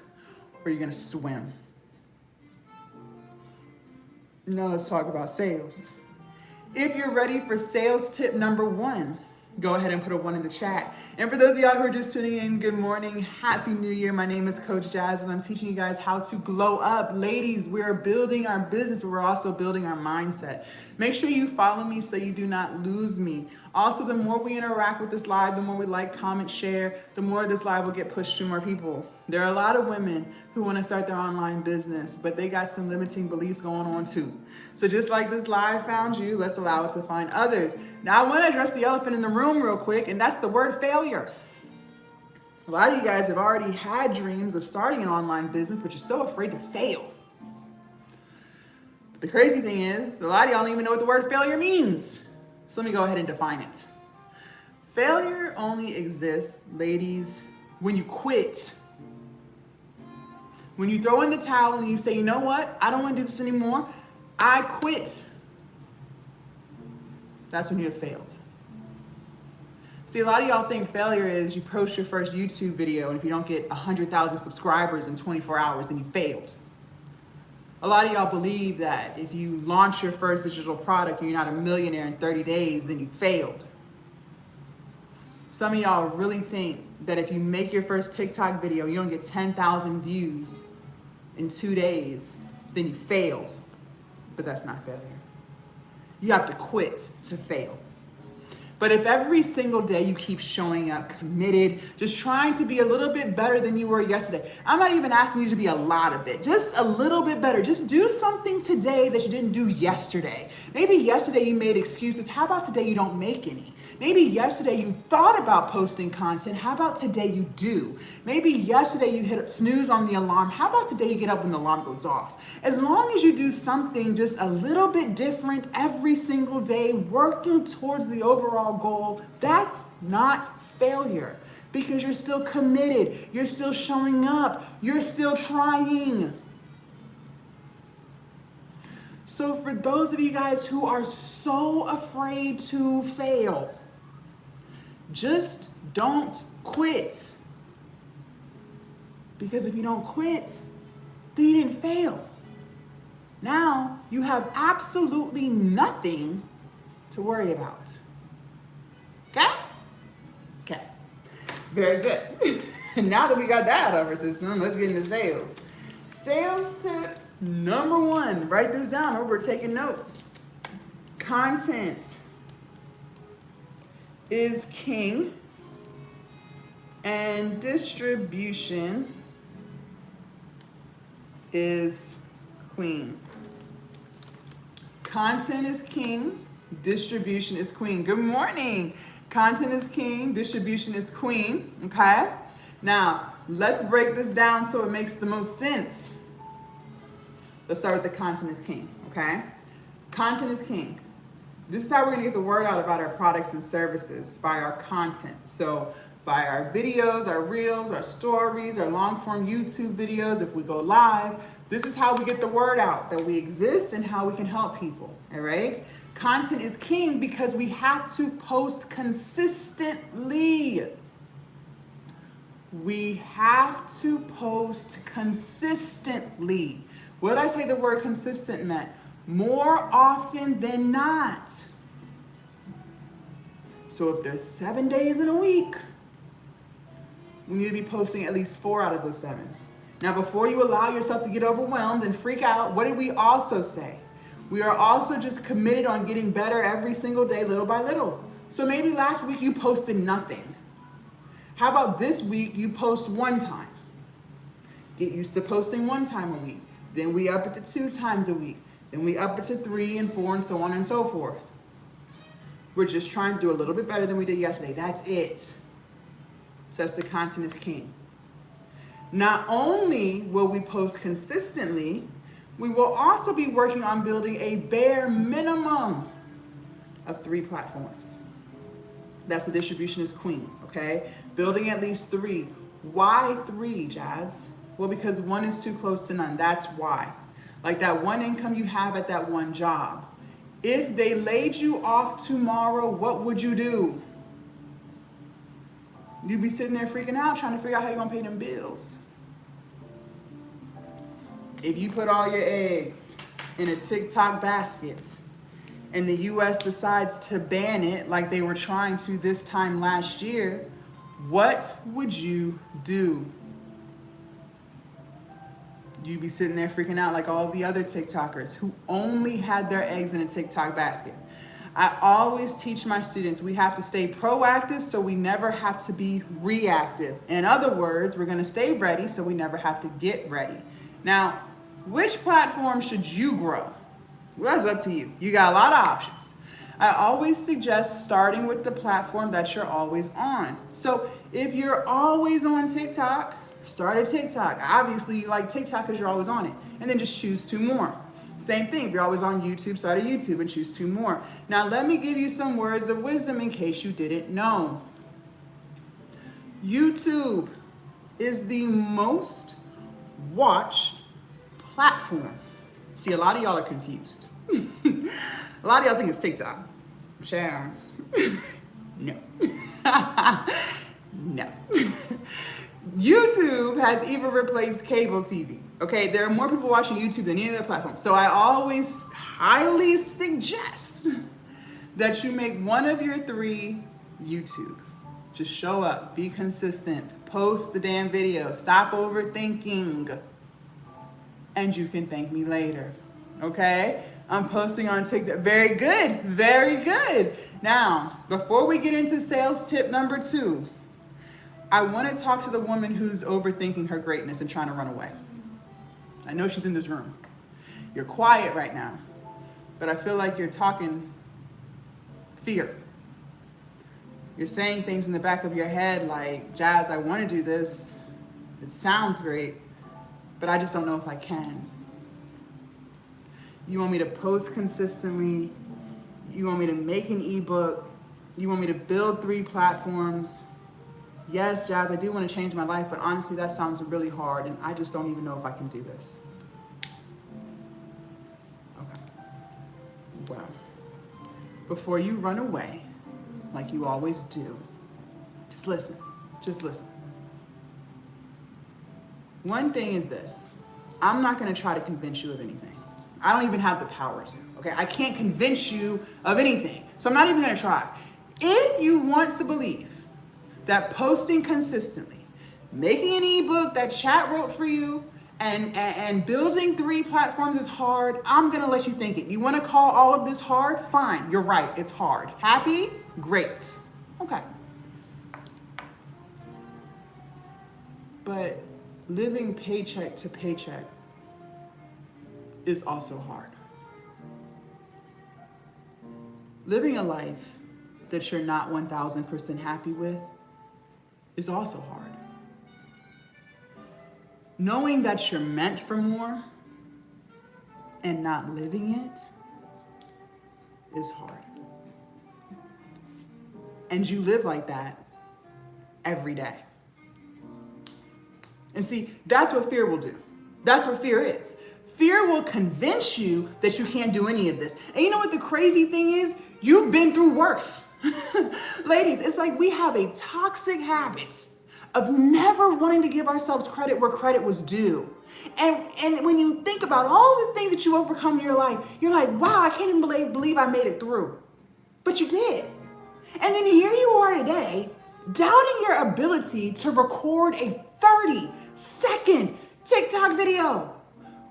or you're going to swim. Now let's talk about sales. If you're ready for sales tip number 1, go ahead and put a 1 in the chat. And for those of y'all who are just tuning in, good morning, happy new year. My name is Coach Jazz, and I'm teaching you guys how to glow up. Ladies, we're building our business, but we're also building our mindset. Make sure you follow me so you do not lose me. Also, the more we interact with this live, the more we like, comment, share, the more this live will get pushed to more people. There are a lot of women who want to start their online business, but they got some limiting beliefs going on too. So just like this live found you, let's allow it to find others. Now I want to address the elephant in the room real quick, and that's the word failure. A lot of you guys have already had dreams of starting an online business, but you're so afraid to fail. The crazy thing is, a lot of y'all don't even know what the word failure means. So let me go ahead and define it. Failure only exists, ladies, when you quit. When you throw in the towel and you say, you know what? I don't want to do this anymore. I quit. That's when you have failed. See, a lot of y'all think failure is you post your first YouTube video, and if you don't get 100,000 subscribers in 24 hours, then you failed. A lot of y'all believe that if you launch your first digital product and you're not a millionaire in 30 days, then you failed. Some of y'all really think that if you make your first TikTok video, you don't get 10,000 views in 2 days, then you failed. But that's not failure. You have to quit to fail. But if every single day you keep showing up committed, just trying to be a little bit better than you were yesterday, I'm not even asking you to be a lot of it, just a little bit better. Just do something today that you didn't do yesterday. Maybe yesterday you made excuses. How about today you don't make any? Maybe yesterday you thought about posting content. How about today you do? Maybe yesterday you hit snooze on the alarm. How about today you get up when the alarm goes off? As long as you do something just a little bit different every single day, working towards the overall goal, that's not failure, because you're still committed. You're still showing up. You're still trying. So for those of you guys who are so afraid to fail, just don't quit. Because if you don't quit, then you didn't fail. Now you have absolutely nothing to worry about. Okay? Okay. Very good. Now that we got that out of our system, let's get into sales. Sales tip number 1. Write this down or we're taking notes. Content is king and distribution is queen. Content is king, distribution is queen. Good morning. Content is king, distribution is queen. Okay? Now, let's break this down so it makes the most sense. Let's start with the content is king. Okay? Content is king. This is how we're going to get the word out about our products and services, by our content. So by our videos, our reels, our stories, our long form YouTube videos, if we go live, this is how we get the word out that we exist and how we can help people. All right? Content is king because we have to post consistently. We have to post consistently. What did I say the word consistent meant? More often than not. So if there's 7 days in a week, we need to be posting at least 4 out of those 7. Now, before you allow yourself to get overwhelmed and freak out, what did we also say? We are also just committed on getting better every single day, little by little. So maybe last week you posted nothing. How about this week you post 1 time? Get used to posting 1 time a week. Then we up it to 2 times a week. Then we up it to 3 and 4 and so on and so forth. We're just trying to do a little bit better than we did yesterday. That's it. So that's the content is king. Not only will we post consistently, we will also be working on building a bare minimum of 3 platforms. That's the distribution is queen, okay? Building at least 3. Why 3, Jazz? Well, because 1 is too close to none. That's why. Like that 1 income you have at that 1 job. If they laid you off tomorrow, what would you do? You'd be sitting there freaking out trying to figure out how you're gonna pay them bills. If you put all your eggs in a TikTok basket and the US decides to ban it like they were trying to this time last year, what would you do? You'd be sitting there freaking out like all the other TikTokers who only had their eggs in a TikTok basket. I always teach my students we have to stay proactive so we never have to be reactive. In other words, we're gonna stay ready so we never have to get ready. Now, which platform should you grow? Well, that's up to you. You got a lot of options. I always suggest starting with the platform that you're always on. So if you're always on TikTok, start a TikTok. Obviously, you like TikTok because you're always on it. And then just choose 2 more. Same thing, if you're always on YouTube, start a YouTube and choose 2 more. Now, let me give you some words of wisdom in case you didn't know. YouTube is the most watched platform. See, a lot of y'all are confused. A lot of y'all think it's TikTok. Child. No. No. YouTube has even replaced cable TV. Okay, there are more people watching YouTube than any other platform. So I always highly suggest that you make one of your 3 YouTube. Just show up, be consistent, post the damn video, stop overthinking, and you can thank me later. Okay? I'm posting on TikTok. Very good, very good. Now, before we get into sales tip number 2, I want to talk to the woman who's overthinking her greatness and trying to run away. I know she's in this room. You're quiet right now, but I feel like you're talking fear. You're saying things in the back of your head like, Jazz, I want to do this. It sounds great, but I just don't know if I can. You want me to post consistently. You want me to make an ebook. You want me to build 3 platforms. Yes, Jazz, I do want to change my life, but honestly, that sounds really hard, and I just don't even know if I can do this. Okay. Well, before you run away, like you always do, just listen. Just listen. One thing is this. I'm not going to try to convince you of anything. I don't even have the power to, okay? I can't convince you of anything, so I'm not even going to try. If you want to believe that posting consistently, making an ebook that chat wrote for you, and building 3 platforms is hard, I'm gonna let you think it. You wanna call all of this hard? Fine, you're right, it's hard. Happy? Great. Okay. But living paycheck to paycheck is also hard. Living a life that you're not 1000% happy with is also hard. Knowing that you're meant for more and not living it is hard. And you live like that every day. And see, that's what fear will do. That's what fear is. Fear will convince you that you can't do any of this. And you know what the crazy thing is? You've been through worse. Ladies, it's like we have a toxic habit of never wanting to give ourselves credit where credit was due. And when you think about all the things that you overcome in your life, you're like, wow, I can't even believe I made it through. But you did. And then here you are today, doubting your ability to record a 30-second TikTok video.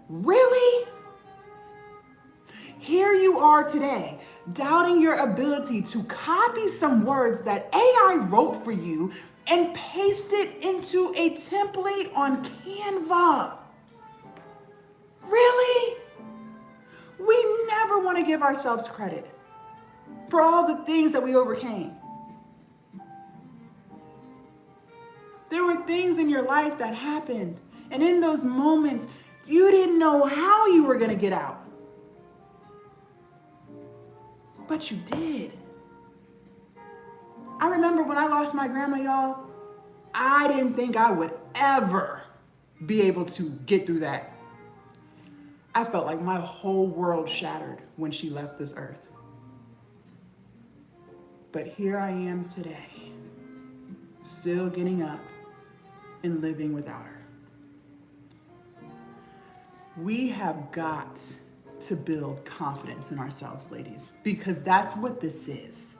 Really? Here you are today, doubting your ability to copy some words that AI wrote for you and paste it into a template on Canva. Really? We never want to give ourselves credit for all the things that we overcame. There were things in your life that happened, and in those moments, you didn't know how you were going to get out. But you did. I remember when I lost my grandma, y'all, I didn't think I would ever be able to get through that. I felt like my whole world shattered when she left this earth. But here I am today, still getting up and living without her. We have got to build confidence in ourselves, ladies, because that's what this is.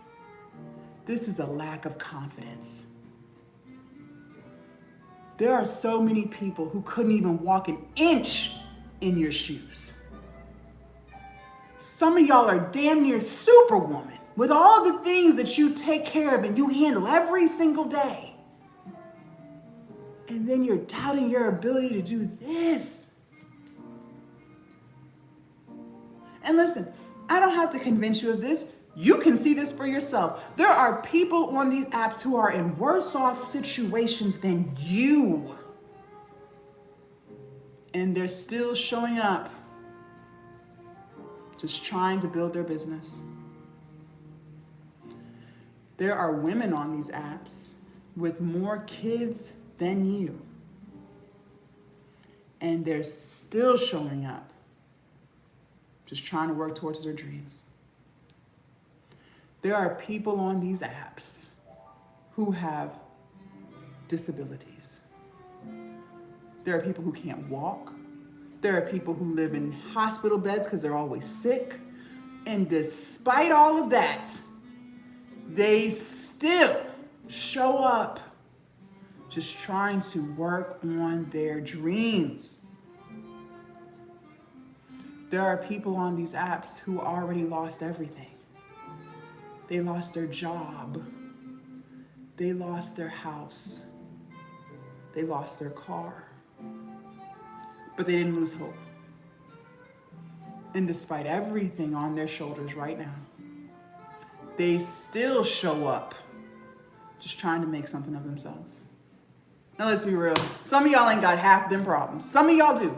This is a lack of confidence. There are so many people who couldn't even walk an inch in your shoes. Some of y'all are damn near superwoman with all the things that you take care of and you handle every single day. And then you're doubting your ability to do this. And listen, I don't have to convince you of this. You can see this for yourself. There are people on these apps who are in worse off situations than you. And they're still showing up, just trying to build their business. There are women on these apps with more kids than you. And they're still showing up, just trying to work towards their dreams. There are people on these apps who have disabilities. There are people who can't walk. There are people who live in hospital beds because they're always sick. And despite all of that, they still show up just trying to work on their dreams. There are people on these apps who already lost everything. They lost their job. They lost their house. They lost their car. But they didn't lose hope. And despite everything on their shoulders right now, they still show up just trying to make something of themselves. Now let's be real. Some of y'all ain't got half them problems. Some of y'all do.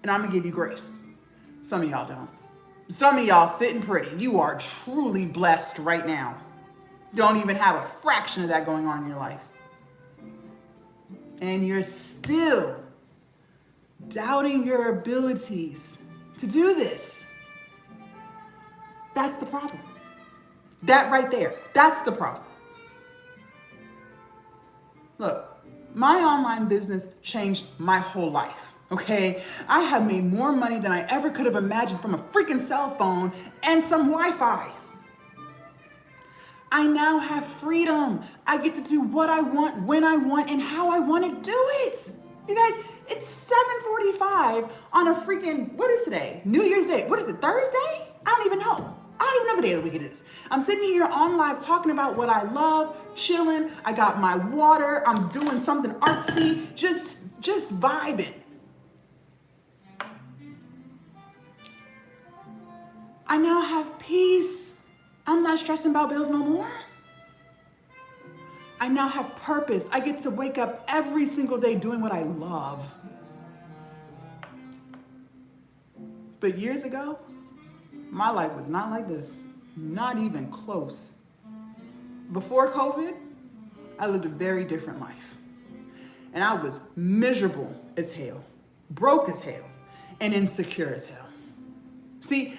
And I'm gonna give you grace. Some of y'all don't. Some of y'all sitting pretty. You are truly blessed right now. Don't even have a fraction of that going on in your life. And you're still doubting your abilities to do this. That's the problem. That right there, that's the problem. Look, my online business changed my whole life, okay? I have made more money than I ever could have imagined from a freaking cell phone and some Wi-Fi. I now have freedom. I get to do what I want, when I want, and how I want to do it. You guys, it's 7:45 on a freaking, what is today? New Year's Day. What is it, Thursday? I don't even know. I don't even know the day of the week it is. I'm sitting here on live talking about what I love, chilling. I got my water. I'm doing something artsy, just vibing. I now have peace. I'm not stressing about bills no more. I now have purpose. I get to wake up every single day doing what I love. But years ago, my life was not like this. Not even close. Before COVID, I lived a very different life. And I was miserable as hell, broke as hell, and insecure as hell. See,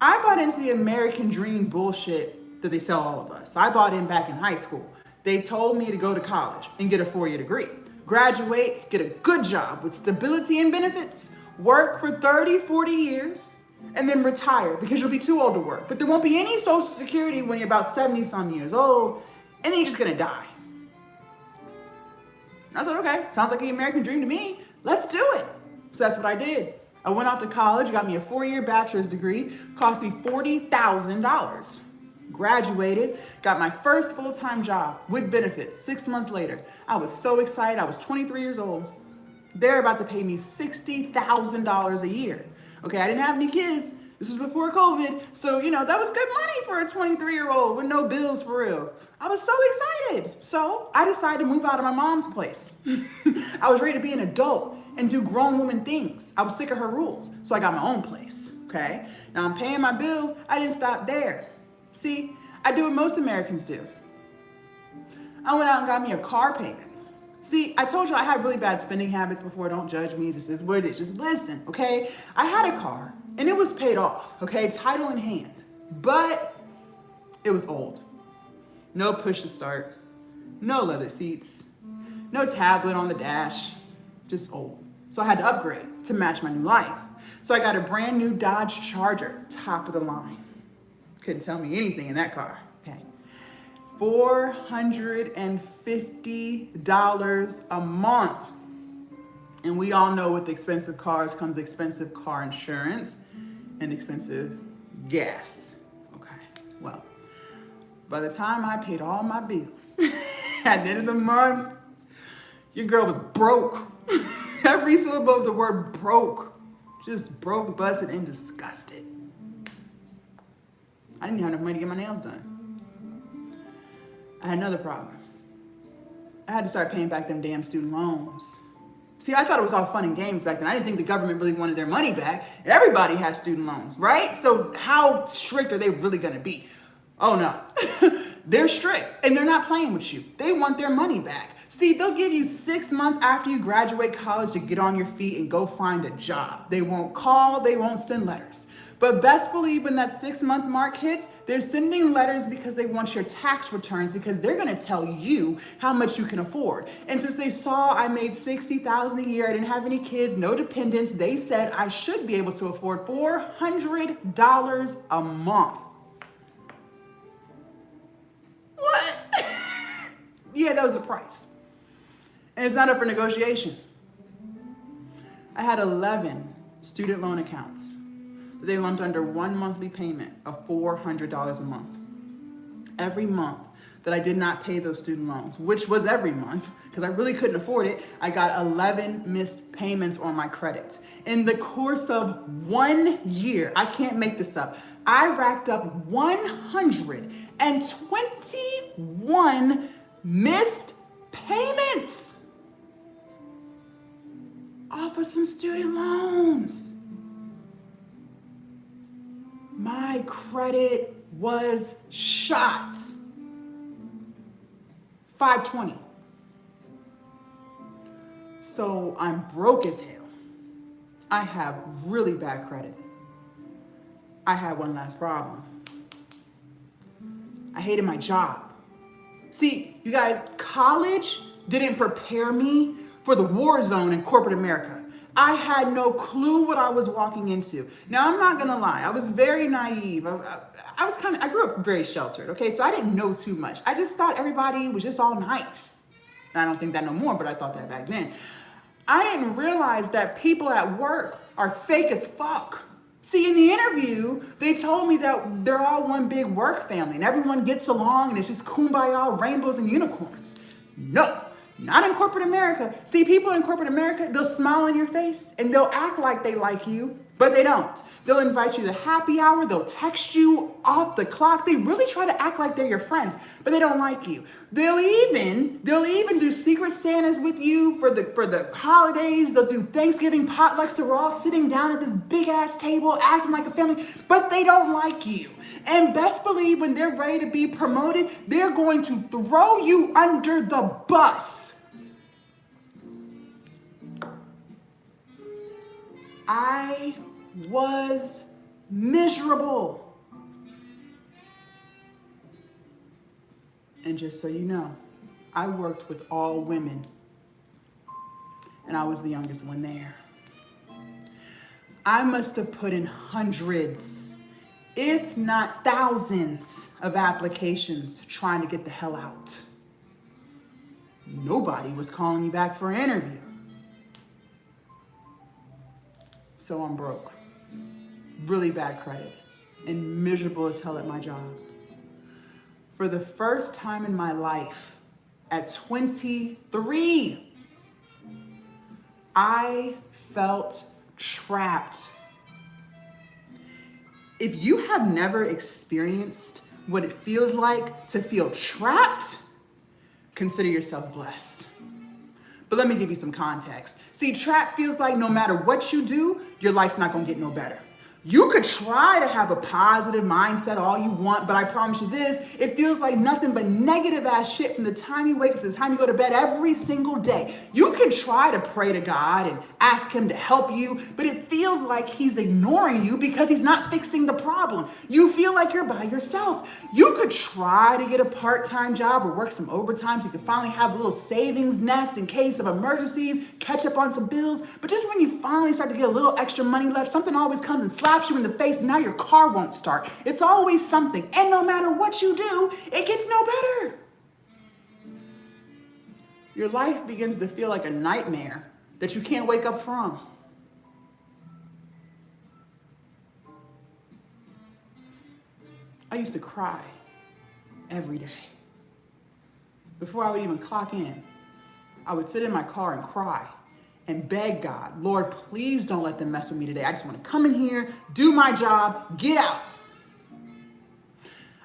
I bought into the American dream bullshit that they sell all of us. I bought in back in high school. They told me to go to college and get a 4-year degree, graduate, get a good job with stability and benefits, work for 30, 40 years, and then retire because you'll be too old to work. But there won't be any Social Security when you're about 70-some years old, and then you're just gonna die. I said, okay, sounds like the American dream to me. Let's do it. So that's what I did. I went off to college, got me a 4-year bachelor's degree, cost me $40,000. Graduated, got my first full-time job with benefits 6 months later. I was so excited. I was 23 years old. They're about to pay me $60,000 a year. Okay, I didn't have any kids. This was before COVID. So, that was good money for a 23-year-old with no bills for real. I was so excited. So I decided to move out of my mom's place. I was ready to be an adult and do grown woman things. I was sick of her rules. So I got my own place, okay? Now I'm paying my bills. I didn't stop there. See, I do what most Americans do. I went out and got me a car payment. See, I told you I had really bad spending habits before. Don't judge me. This is what it is. Just listen, okay? I had a car and it was paid off, okay? Title in hand, but it was old. No push to start, no leather seats, no tablet on the dash, just old. So I had to upgrade to match my new life. So I got a brand new Dodge Charger, top of the line. Couldn't tell me anything in that car, okay? $450 a month. And we all know with expensive cars comes expensive car insurance and expensive gas, okay? Well, by the time I paid all my bills, at the end of the month, your girl was broke. Every syllable of the word broke. Just broke, busted, and disgusted. I didn't have enough money to get my nails done. I had another problem. I had to start paying back them damn student loans. See, I thought it was all fun and games back then. I didn't think the government really wanted their money back. Everybody has student loans, right? So how strict are they really gonna be? Oh no, they're strict and they're not playing with you. They want their money back. See, they'll give you 6 months after you graduate college to get on your feet and go find a job. They won't call, they won't send letters. But best believe when that 6-month mark hits, they're sending letters because they want your tax returns because they're gonna tell you how much you can afford. And since they saw I made $60,000 a year, I didn't have any kids, no dependents, they said I should be able to afford $400 a month. What? Yeah, that was the price. And it's not up for negotiation. I had 11 student loan accounts. They lumped under one monthly payment of $400 a month. Every month that I did not pay those student loans, which was every month because I really couldn't afford it, I got 11 missed payments on my credit. In the course of 1 year, I can't make this up, I racked up 121 missed payments off of some student loans. My credit was shot. 520. So I'm broke as hell. I have really bad credit. I had one last problem. I hated my job. See, you guys, college didn't prepare me for the war zone in corporate America. I had no clue what I was walking into. Now, I'm not gonna lie, I was very naive. I grew up very sheltered, okay? So I didn't know too much. I just thought everybody was just all nice. I don't think that no more, but I thought that back then. I didn't realize that people at work are fake as fuck. See, in the interview, they told me that they're all one big work family and everyone gets along and it's just kumbaya, rainbows and unicorns. No. Not in corporate America. See, people in corporate America, they'll smile in your face and they'll act like they like you, but they don't. They'll invite you to happy hour. They'll text you off the clock. They really try to act like they're your friends, but they don't like you. They'll even do secret Santas with you for the holidays. They'll do Thanksgiving potlucks. So we're all sitting down at this big ass table, acting like a family, but they don't like you. And best believe when they're ready to be promoted, they're going to throw you under the bus. I was miserable. And just so you know, I worked with all women, and I was the youngest one there. I must have put in hundreds, if not thousands, of applications trying to get the hell out. Nobody was calling me back for an interview. So I'm broke, really bad credit, and miserable as hell at my job. For the first time in my life, at 23, I felt trapped. If you have never experienced what it feels like to feel trapped, consider yourself blessed. But let me give you some context. See, trap feels like no matter what you do, your life's not gonna get no better. You could try to have a positive mindset all you want, but I promise you this, it feels like nothing but negative ass shit from the time you wake up to the time you go to bed every single day. You can try to pray to God and ask him to help you, but it feels like he's ignoring you because he's not fixing the problem. You feel like you're by yourself. You could try to get a part-time job or work some overtime so you can finally have a little savings nest in case of emergencies, catch up on some bills, but just when you finally start to get a little extra money left, something always comes and slaps you in the face. Now your car won't start. It's always something. And no matter what you do, it gets no better. Your life begins to feel like a nightmare that you can't wake up from. I used to cry every day. Before I would even clock in, I would sit in my car and cry and beg God, Lord, please don't let them mess with me today. I just want to come in here, do my job, get out.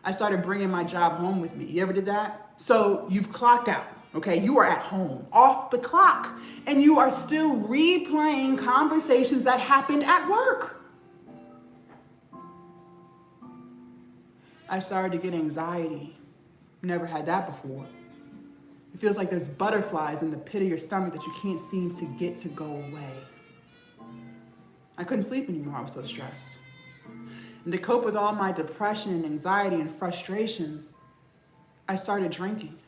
I started bringing my job home with me. You ever did that? So you've clocked out, okay? You are at home, off the clock, and you are still replaying conversations that happened at work. I started to get anxiety. Never had that before. It feels like there's butterflies in the pit of your stomach that you can't seem to get to go away. I couldn't sleep anymore. I was so stressed. And to cope with all my depression and anxiety and frustrations, I started drinking.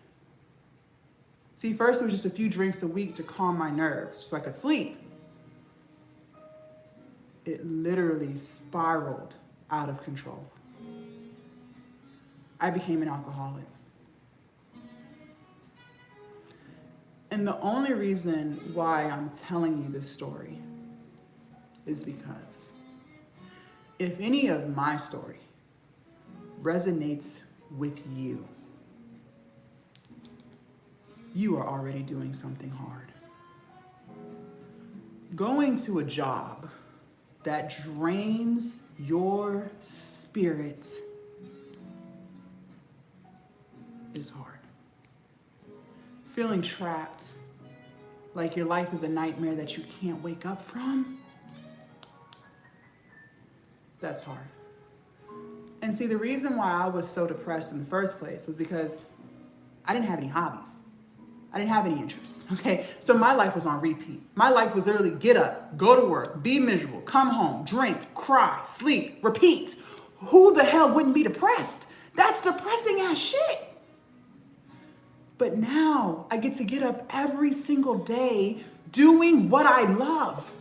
See, first it was just a few drinks a week to calm my nerves so I could sleep. It literally spiraled out of control. I became an alcoholic. And the only reason why I'm telling you this story is because if any of my story resonates with you. You are already doing something hard. Going to a job that drains your spirit is hard. Feeling trapped, like your life is a nightmare that you can't wake up from, that's hard. And see, the reason why I was so depressed in the first place was because I didn't have any hobbies. I didn't have any interests, okay? So my life was on repeat. My life was literally get up, go to work, be miserable, come home, drink, cry, sleep, repeat. Who the hell wouldn't be depressed? That's depressing ass shit. But now I get to get up every single day doing what I love.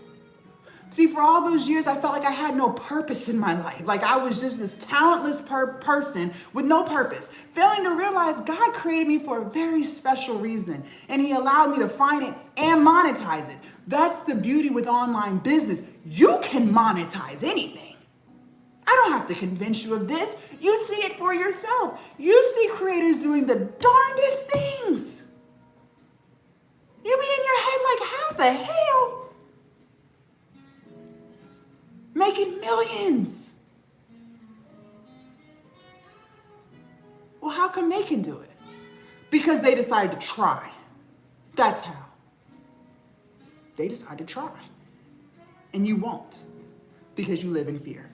See, for all those years, I felt like I had no purpose in my life. Like I was just this talentless person with no purpose, failing to realize God created me for a very special reason, and He allowed me to find it and monetize it. That's the beauty with online business. You can monetize anything. I don't have to convince you of this. You see it for yourself. You see creators doing the darndest things. You be in your head like, how the hell? Making millions. Well, how come they can do it? Because they decided to try. That's how. They decided to try. And you won't, because you live in fear.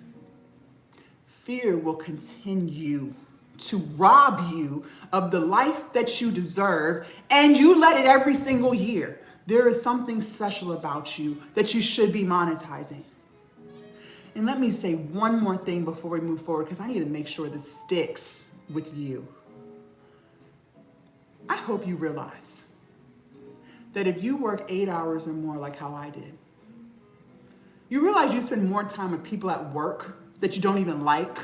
Fear will continue to rob you of the life that you deserve, and you let it every single year. There is something special about you that you should be monetizing. And let me say one more thing before we move forward, because I need to make sure this sticks with you. I hope you realize that if you work 8 hours or more like how I did, you realize you spend more time with people at work that you don't even like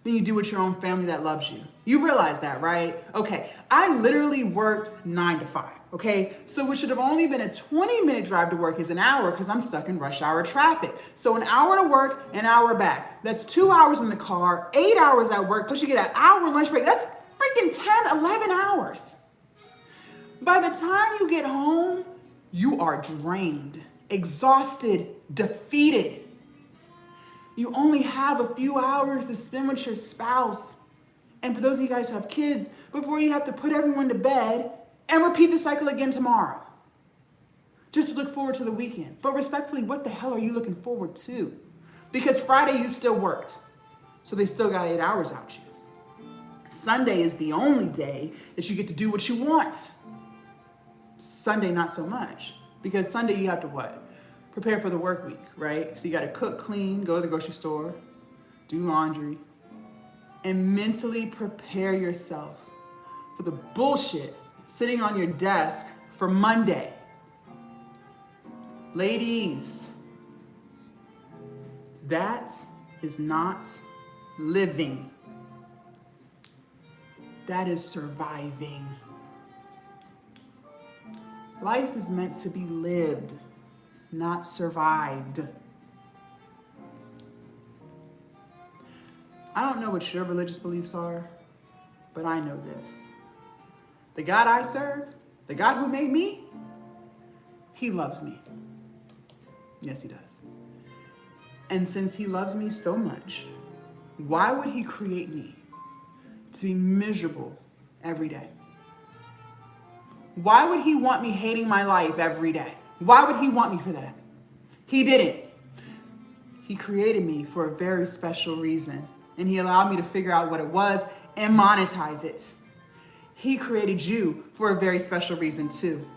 than you do with your own family that loves you. You realize that, right? Okay, I literally worked 9 to 5. Okay, so what should have only been a 20-minute drive to work is an hour because I'm stuck in rush hour traffic. So an hour to work, an hour back. That's 2 hours in the car, 8 hours at work, plus you get an hour lunch break. That's freaking 10, 11 hours. By the time you get home, you are drained, exhausted, defeated. You only have a few hours to spend with your spouse. And for those of you guys who have kids, before you have to put everyone to bed and repeat the cycle again tomorrow. Just to look forward to the weekend. But respectfully, what the hell are you looking forward to? Because Friday you still worked. So they still got 8 hours out you. Sunday is the only day that you get to do what you want. Sunday, not so much. Because Sunday you have to what? Prepare for the work week, right? So you got to cook, clean, go to the grocery store, do laundry, and mentally prepare yourself for the bullshit sitting on your desk for Monday. Ladies, that is not living. That is surviving. Life is meant to be lived, not survived. I don't know what your religious beliefs are, but I know this. The God I serve, the God who made me, He loves me. Yes, He does. And since He loves me so much, why would He create me to be miserable every day? Why would He want me hating my life every day? Why would He want me for that? He didn't. He created me for a very special reason, and He allowed me to figure out what it was and monetize it. He created you for a very special reason too.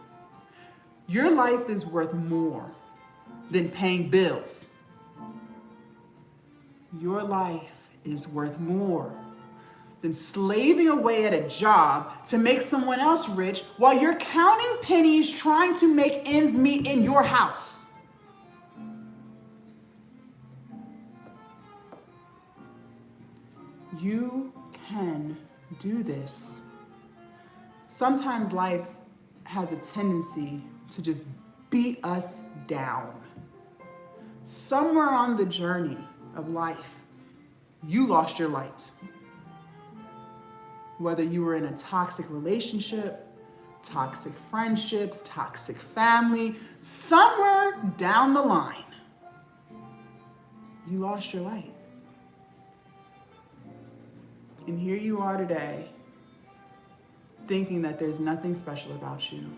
Your life is worth more than paying bills. Your life is worth more than slaving away at a job to make someone else rich while you're counting pennies trying to make ends meet in your house. You can do this. Sometimes life has a tendency to just beat us down. Somewhere on the journey of life, you lost your light. Whether you were in a toxic relationship, toxic friendships, toxic family, somewhere down the line, you lost your light. And here you are today, thinking that there's nothing special about you.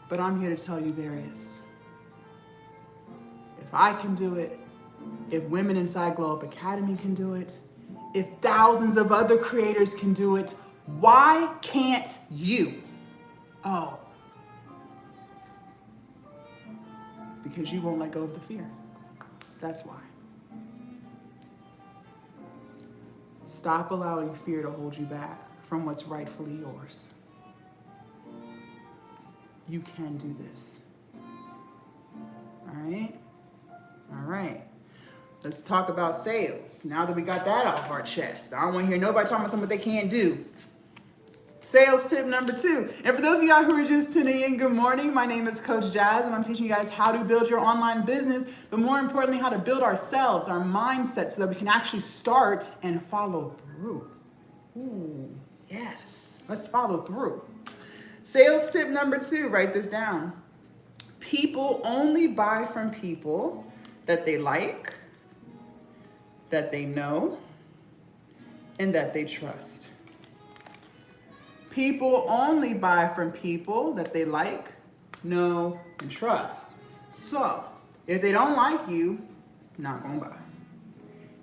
But I'm here to tell you there is. If I can do it, if women inside Glow Up Academy can do it, if thousands of other creators can do it, why can't you? Oh, because you won't let go of the fear. That's why. Stop allowing fear to hold you back from what's rightfully yours. You can do this. All right? All right. Let's talk about sales. Now that we got that off our chest, I don't want to hear nobody talking about something they can't do. Sales tip number 2. And for those of y'all who are just tuning in, good morning. My name is Coach Jazz, and I'm teaching you guys how to build your online business, but more importantly, how to build ourselves, our mindset, so that we can actually start and follow through. Ooh, yes. Let's follow through. Sales tip number 2, write this down. People only buy from people that they like, that they know, and that they trust. People only buy from people that they like, know, and trust. So, if they don't like you, not gonna buy.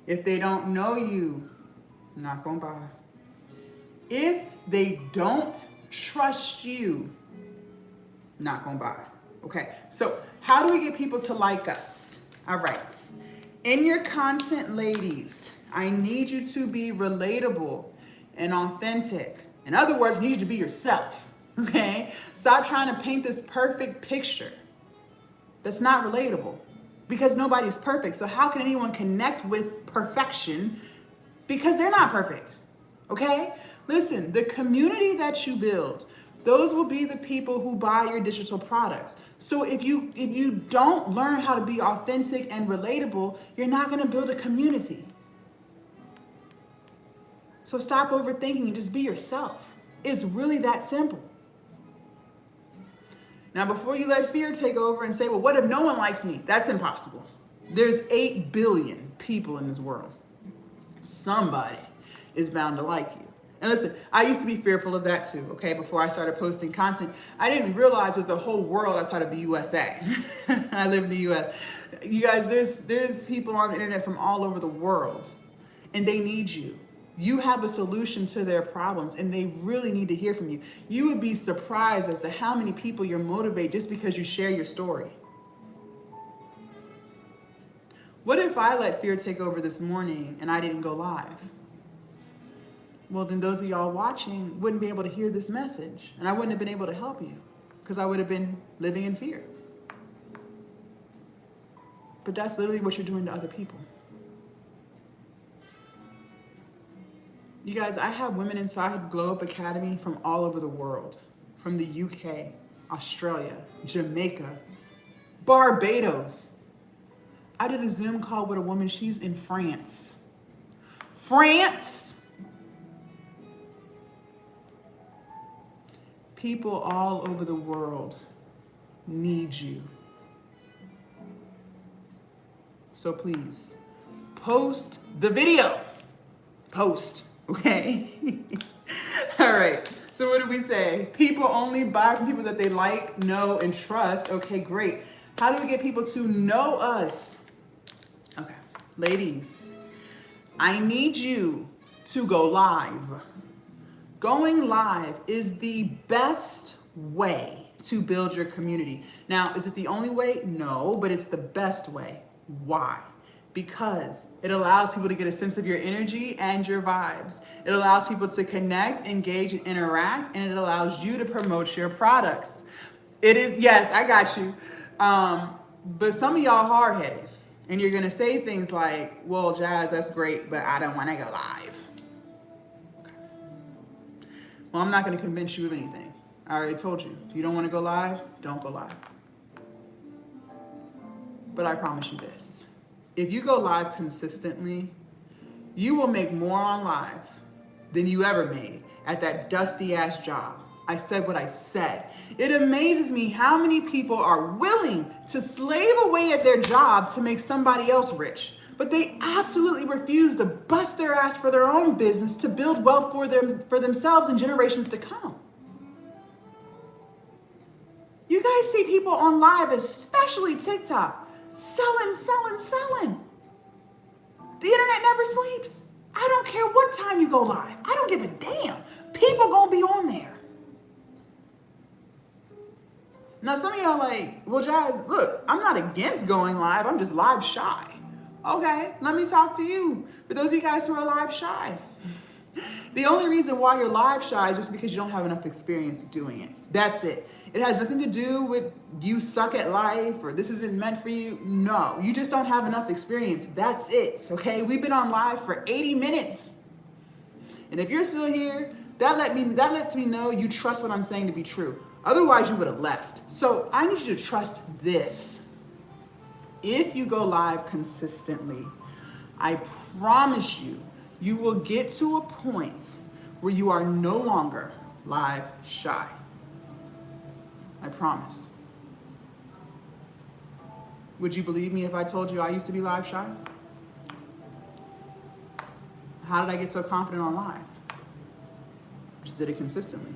If they don't know you, not gonna buy. If they don't trust you, not gonna buy. Okay, so how do we get people to like us? All right, in your content, ladies, I need you to be relatable and authentic. In other words, I need you to be yourself, okay? Stop trying to paint this perfect picture that's not relatable, because nobody's perfect. So how can anyone connect with perfection? Because they're not perfect, okay? Listen, the community that you build, those will be the people who buy your digital products. So if you don't learn how to be authentic and relatable, you're not gonna build a community. So stop overthinking and just be yourself. It's really that simple. Now, before you let fear take over and say, well, what if no one likes me? That's impossible. There's 8 billion people in this world. Somebody is bound to like you. And listen, I used to be fearful of that too, okay? Before I started posting content, I didn't realize there's a whole world outside of the USA. I live in the US. You guys, there's people on the internet from all over the world, and they need you. You have a solution to their problems, and they really need to hear from you. You would be surprised as to how many people you motivate just because you share your story. What if I let fear take over this morning and I didn't go live? Well, then those of y'all watching wouldn't be able to hear this message, and I wouldn't have been able to help you because I would have been living in fear. But that's literally what you're doing to other people. You guys, I have women inside Glow Up Academy from all over the world, from the UK, Australia, Jamaica, Barbados. I did a Zoom call with a woman, she's in France. France! People all over the world need you. So please, post the video. Post. Okay. All right. So what did we say? People only buy from people that they like, know, and trust. Okay, great. How do we get people to know us? Okay. Ladies, I need you to go live. Going live is the best way to build your community. Now, is it the only way? No, but it's the best way. Why? Because it allows people to get a sense of your energy and your vibes. It allows people to connect, engage, and interact, and it allows you to promote your products. It is, yes, I got you. But some of y'all hard-headed, and you're gonna say things like, well, Jazz, that's great, but I don't wanna go live. Okay. Well, I'm not gonna convince you of anything. I already told you, if you don't wanna go live, don't go live. But I promise you this. If you go live consistently, you will make more on live than you ever made at that dusty ass job. I said what I said. It amazes me how many people are willing to slave away at their job to make somebody else rich, but they absolutely refuse to bust their ass for their own business to build wealth for themselves and generations to come. You guys see people on live, especially TikTok, selling. The internet never sleeps. I don't care what time you go live. I don't give a damn. People gonna be on there. Now some of y'all like, well, Jazz, look, I'm not against going live. I'm just live shy. Okay, let me talk to you. For those of you guys who are live shy, the only reason why you're live shy is just because you don't have enough experience doing it. That's it. It has nothing to do with you suck at life or this isn't meant for you. No, you just don't have enough experience. That's it, okay? We've been on live for 80 minutes. And if you're still here, that lets me know you trust what I'm saying to be true. Otherwise, you would have left. So I need you to trust this. If you go live consistently, I promise you, you will get to a point where you are no longer live shy. I promise. Would you believe me if I told you I used to be live shy? How did I get so confident on live? I just did it consistently.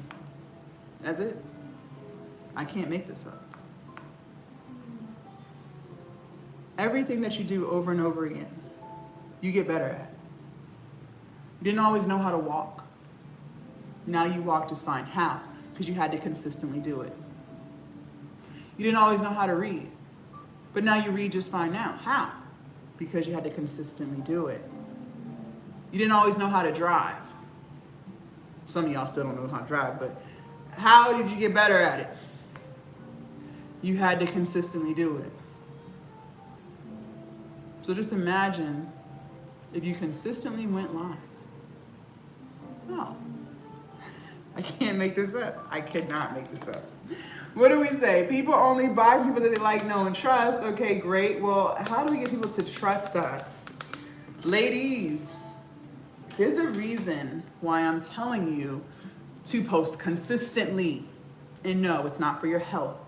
That's it. I can't make this up. Everything that you do over and over again, you get better at. You didn't always know how to walk. Now you walk just fine. How? Because you had to consistently do it. You didn't always know how to read, but now you read just fine now. How? Because you had to consistently do it. You didn't always know how to drive. Some of y'all still don't know how to drive, but how did you get better at it? You had to consistently do it. So just imagine if you consistently went live. No, I can't make this up. I could not make this up. What do we say? People only buy people that they like, know, and trust. Okay, great. Well, how do we get people to trust us? Ladies, there's a reason why I'm telling you to post consistently. And no, it's not for your health.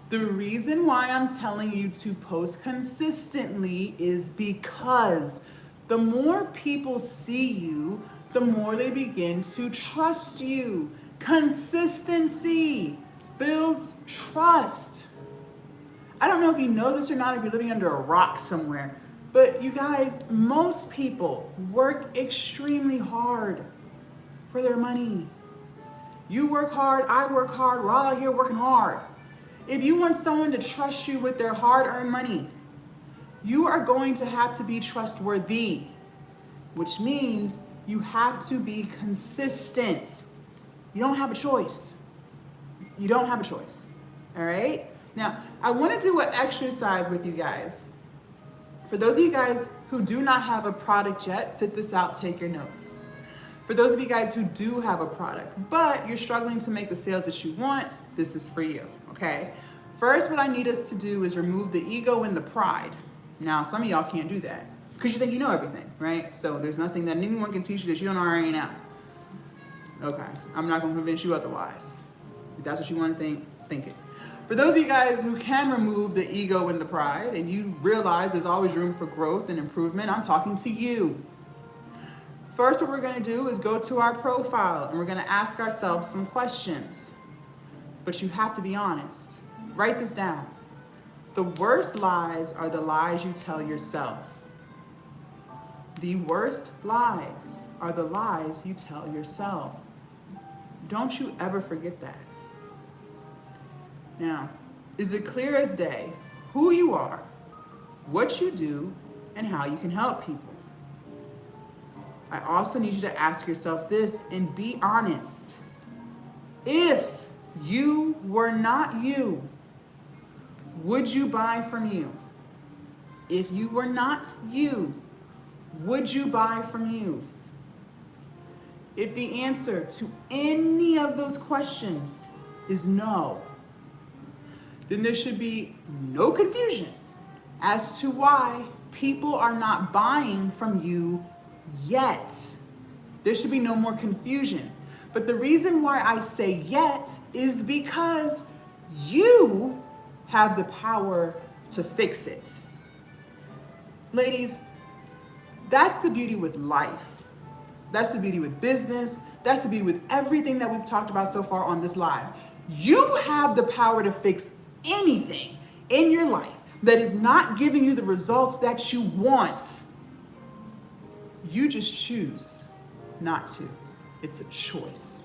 The reason why I'm telling you to post consistently is because the more people see you, the more they begin to trust you. Consistency builds trust. I don't know if you know this or not, if you're living under a rock somewhere, but you guys, most people work extremely hard for their money. You work hard, I work hard, we're all out here working hard. If you want someone to trust you with their hard-earned money, you are going to have to be trustworthy, which means you have to be consistent. You don't have a choice. You don't have a choice, all right? Now, I want to do an exercise with you guys. For those of you guys who do not have a product yet, sit this out, take your notes. For those of you guys who do have a product, but you're struggling to make the sales that you want, this is for you, okay? First, what I need us to do is remove the ego and the pride. Now, some of y'all can't do that because you think you know everything, right? So there's nothing that anyone can teach you that you don't already know. Okay, I'm not gonna convince you otherwise. If that's what you want to think it. For those of you guys who can remove the ego and the pride and you realize there's always room for growth and improvement, I'm talking to you. First, what we're going to do is go to our profile and we're going to ask ourselves some questions. But you have to be honest. Write this down. The worst lies are the lies you tell yourself. The worst lies are the lies you tell yourself. Don't you ever forget that. Now, is it clear as day who you are, what you do, and how you can help people? I also need you to ask yourself this and be honest. If you were not you, would you buy from you? If you were not you, would you buy from you? If the answer to any of those questions is no, then there should be no confusion as to why people are not buying from you yet. There should be no more confusion. But the reason why I say yet is because you have the power to fix it. Ladies, that's the beauty with life. That's the beauty with business. That's the beauty with everything that we've talked about so far on this live. You have the power to fix anything in your life that is not giving you the results that you want. You just choose not to. It's a choice.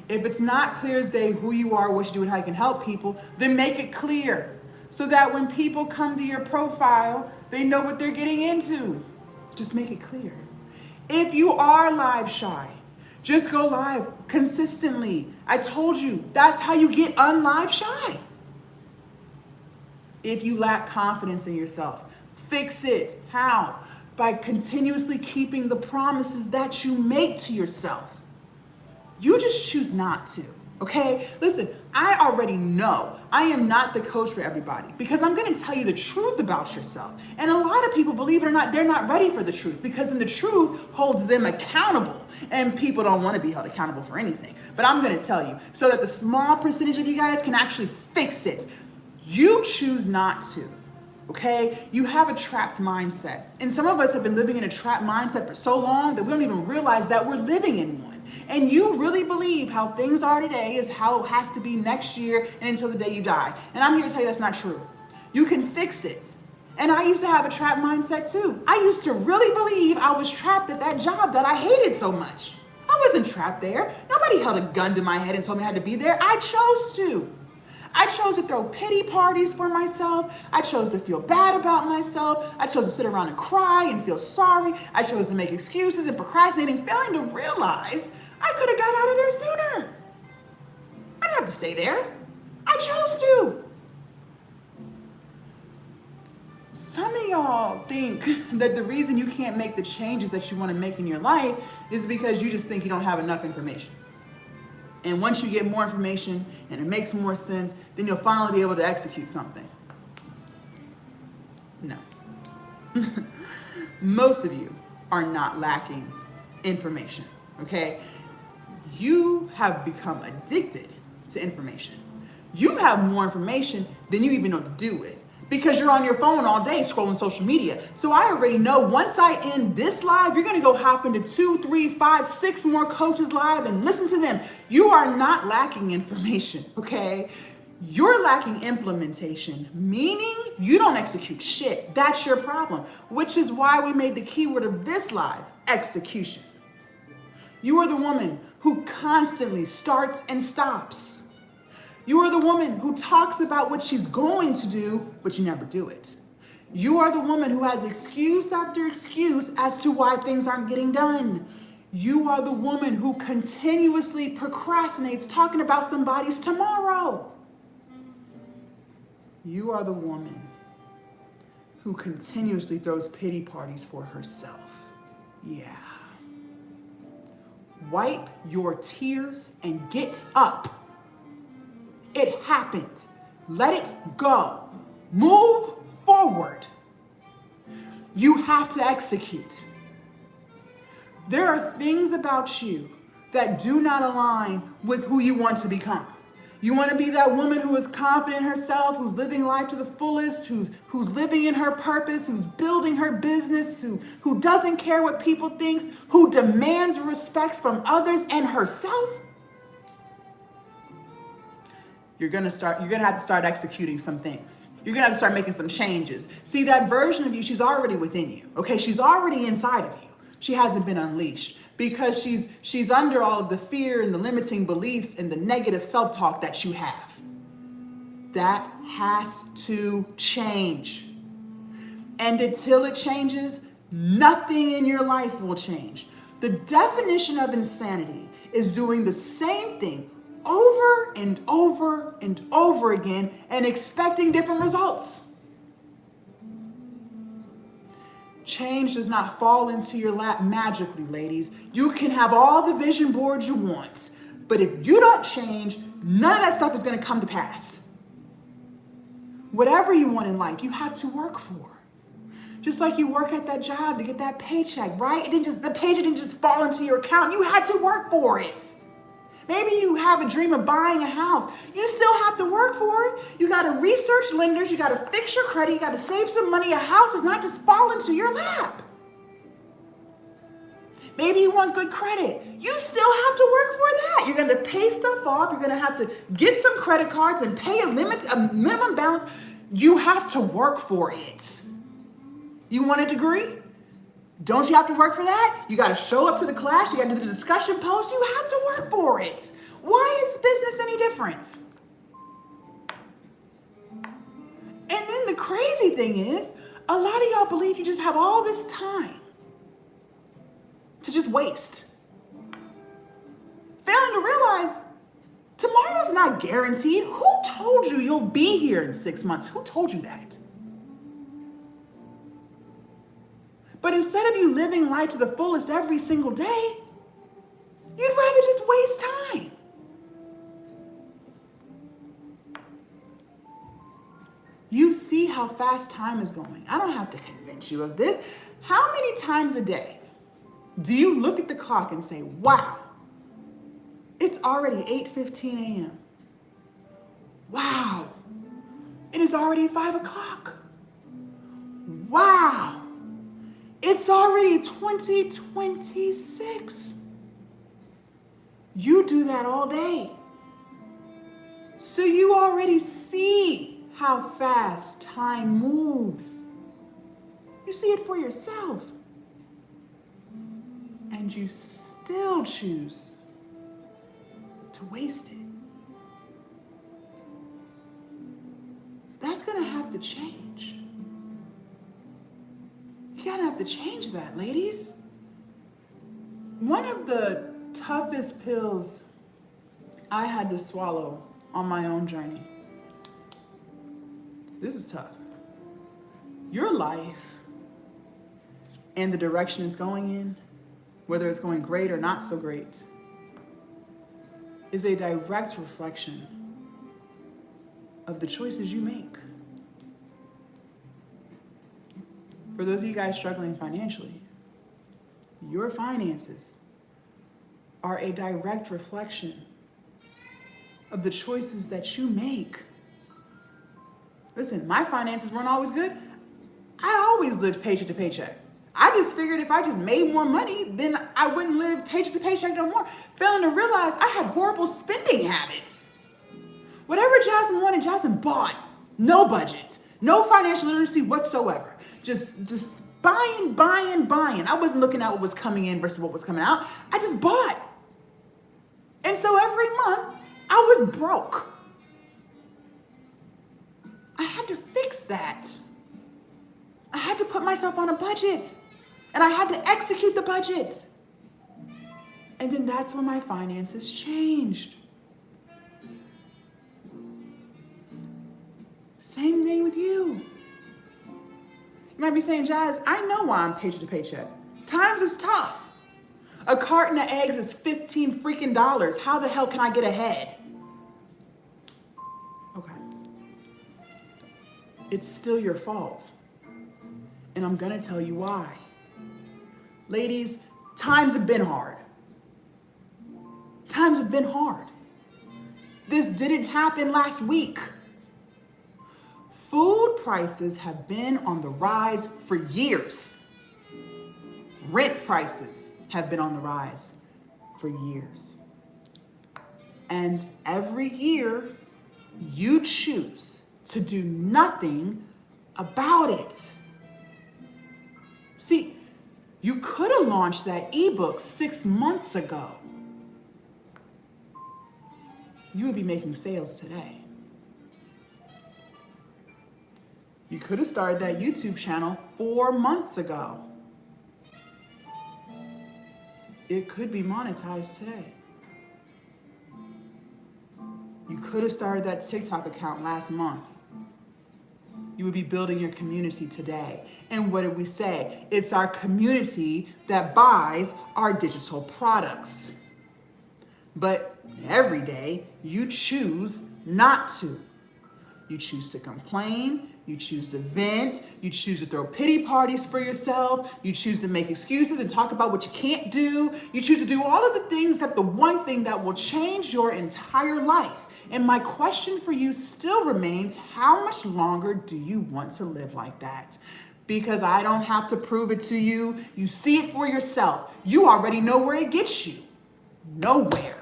If it's not clear as day who you are, what you do, and how you can help people, then make it clear so that when people come to your profile, they know what they're getting into. Just make it clear. If you are live shy, just go live consistently. I told you, that's how you get unlive shy. If you lack confidence in yourself, fix it. How? By continuously keeping the promises that you make to yourself. You just choose not to, okay? Listen, I already know I am not the coach for everybody because I'm gonna tell you the truth about yourself. And a lot of people, believe it or not, they're not ready for the truth because then the truth holds them accountable and people don't wanna be held accountable for anything. But I'm gonna tell you so that the small percentage of you guys can actually fix it. You choose not to. Okay, you have a trapped mindset. And some of us have been living in a trapped mindset for so long that we don't even realize that we're living in one. And you really believe how things are today is how it has to be next year and until the day you die. And I'm here to tell you that's not true. You can fix it. And I used to have a trapped mindset too. I used to really believe I was trapped at that job that I hated so much. I wasn't trapped there. Nobody held a gun to my head and told me I had to be there. I chose to. I chose to throw pity parties for myself. I chose to feel bad about myself. I chose to sit around and cry and feel sorry. I chose to make excuses and procrastinating, failing to realize I could have got out of there sooner. I didn't have to stay there. I chose to. Some of y'all think that the reason you can't make the changes that you want to make in your life is because you just think you don't have enough information. And once you get more information and it makes more sense, then you'll finally be able to execute something. No. Most of you are not lacking information, okay? You have become addicted to information. You have more information than you even know what to do with because you're on your phone all day scrolling social media. So I already know once I end this live, you're gonna go hop into 2, 3, 5, 6 more coaches live and listen to them. You are not lacking information, okay? You're lacking implementation, meaning you don't execute shit. That's your problem, which is why we made the keyword of this live, execution. You are the woman who constantly starts and stops. You are the woman who talks about what she's going to do, but you never do it. You are the woman who has excuse after excuse as to why things aren't getting done. You are the woman who continuously procrastinates talking about somebody's tomorrow. You are the woman who continuously throws pity parties for herself. Yeah. Wipe your tears and get up. It happened. Let it go. Move forward. You have to execute. There are things about you that do not align with who you want to become. You want to be that woman who is confident in herself, who's living life to the fullest, who's living in her purpose, who's building her business, who doesn't care what people think, who demands respect from others and herself. You're gonna have to start executing some things. You're gonna have to start making some changes. See, that version of you, she's already within you, okay? She's already inside of you. She hasn't been unleashed because she's under all of the fear and the limiting beliefs and the negative self-talk that you have. That has to change. And until it changes, nothing in your life will change. The definition of insanity is doing the same thing over and over and over again and expecting different results. Change does not fall into your lap magically, ladies. You can have all the vision boards you want, but if you don't change, none of that stuff is going to come to pass. Whatever you want in life, you have to work for. Just like you work at that job to get that paycheck, right? The paycheck didn't just fall into your account. You had to work for it. Maybe you have a dream of buying a house. You still have to work for it. You got to research lenders. You got to fix your credit. You got to save some money. A house does not just fall into your lap. Maybe you want good credit. You still have to work for that. You're going to pay stuff off. You're going to have to get some credit cards and pay a minimum balance. You have to work for it. You want a degree? Don't you have to work for that? You got to show up to the class. You got to do the discussion post. You have to work for it. Why is business any different? And then the crazy thing is, a lot of y'all believe you just have all this time to just waste. Failing to realize tomorrow's not guaranteed. Who told you you'll be here in 6 months? Who told you that? But instead of you living life to the fullest every single day, you'd rather just waste time. You see how fast time is going. I don't have to convince you of this. How many times a day do you look at the clock and say, wow, it's already 8:15 a.m. Wow, it is already 5 o'clock. Wow, it's already 2026. You do that all day. So you already see how fast time moves. You see it for yourself. And you still choose to waste it. That's gonna have to change. You gotta have to change that, ladies. One of the toughest pills I had to swallow on my own journey. This is tough. Your life and the direction it's going in, whether it's going great or not so great, is a direct reflection of the choices you make. For those of you guys struggling financially, your finances are a direct reflection of the choices that you make. Listen, my finances weren't always good. I always lived paycheck to paycheck. I just figured if I just made more money, then I wouldn't live paycheck to paycheck no more. Failing to realize I had horrible spending habits. Whatever Jasmine wanted, Jasmine bought. No budget, no financial literacy whatsoever. Just buying. I wasn't looking at what was coming in versus what was coming out. I just bought. And so every month I was broke. I had to fix that. I had to put myself on a budget. And I had to execute the budget. And then that's when my finances changed. Same thing with you. You might be saying, Jazz, I know why I'm paycheck to paycheck. Times is tough. A carton of eggs is $15 freaking. How the hell can I get ahead? Okay. It's still your fault. And I'm gonna tell you why. Ladies, times have been hard. Times have been hard. This didn't happen last week. Food prices have been on the rise for years. Rent prices have been on the rise for years. And every year, you choose to do nothing about it. See, you could have launched that ebook 6 months ago. You would be making sales today. You could have started that YouTube channel 4 months ago. It could be monetized today. You could have started that TikTok account last month. You would be building your community today. And what did we say? It's our community that buys our digital products. But every day, you choose not to. You choose to complain. You choose to vent. You choose to throw pity parties for yourself. You choose to make excuses and talk about what you can't do. You choose to do all of the things except the one thing that will change your entire life. And my question for you still remains, how much longer do you want to live like that? Because I don't have to prove it to you. You see it for yourself. You already know where it gets you. Nowhere.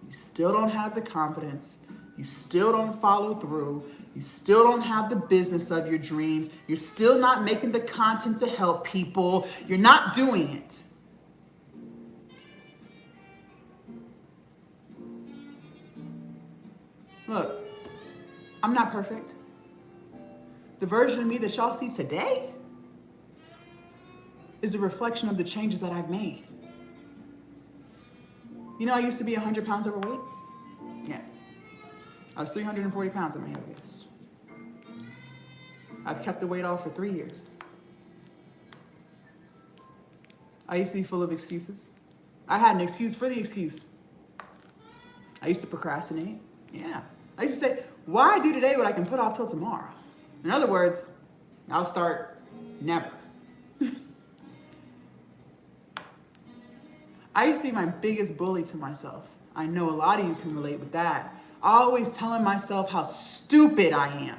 You still don't have the confidence. You still don't follow through. You still don't have the business of your dreams. You're still not making the content to help people. You're not doing it. Look, I'm not perfect. The version of me that y'all see today is a reflection of the changes that I've made. You know, I used to be 100 pounds overweight. Yeah. I was 340 pounds at my heaviest. I've kept the weight off for 3 years. I used to be full of excuses. I had an excuse for the excuse. I used to procrastinate. Yeah. I used to say, why do today what I can put off till tomorrow? In other words, I'll start never. I used to be my biggest bully to myself. I know a lot of you can relate with that. Always telling myself how stupid I am.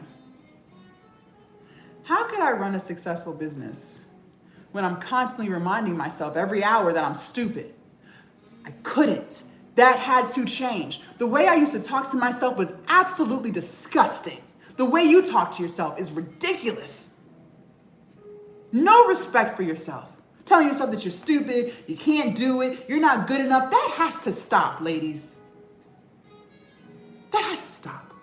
How could I run a successful business when I'm constantly reminding myself every hour that I'm stupid? I couldn't. That had to change. The way I used to talk to myself was absolutely disgusting. The way you talk to yourself is ridiculous. No respect for yourself. Telling yourself that you're stupid, you can't do it, you're not good enough. That has to stop, ladies. That has to stop.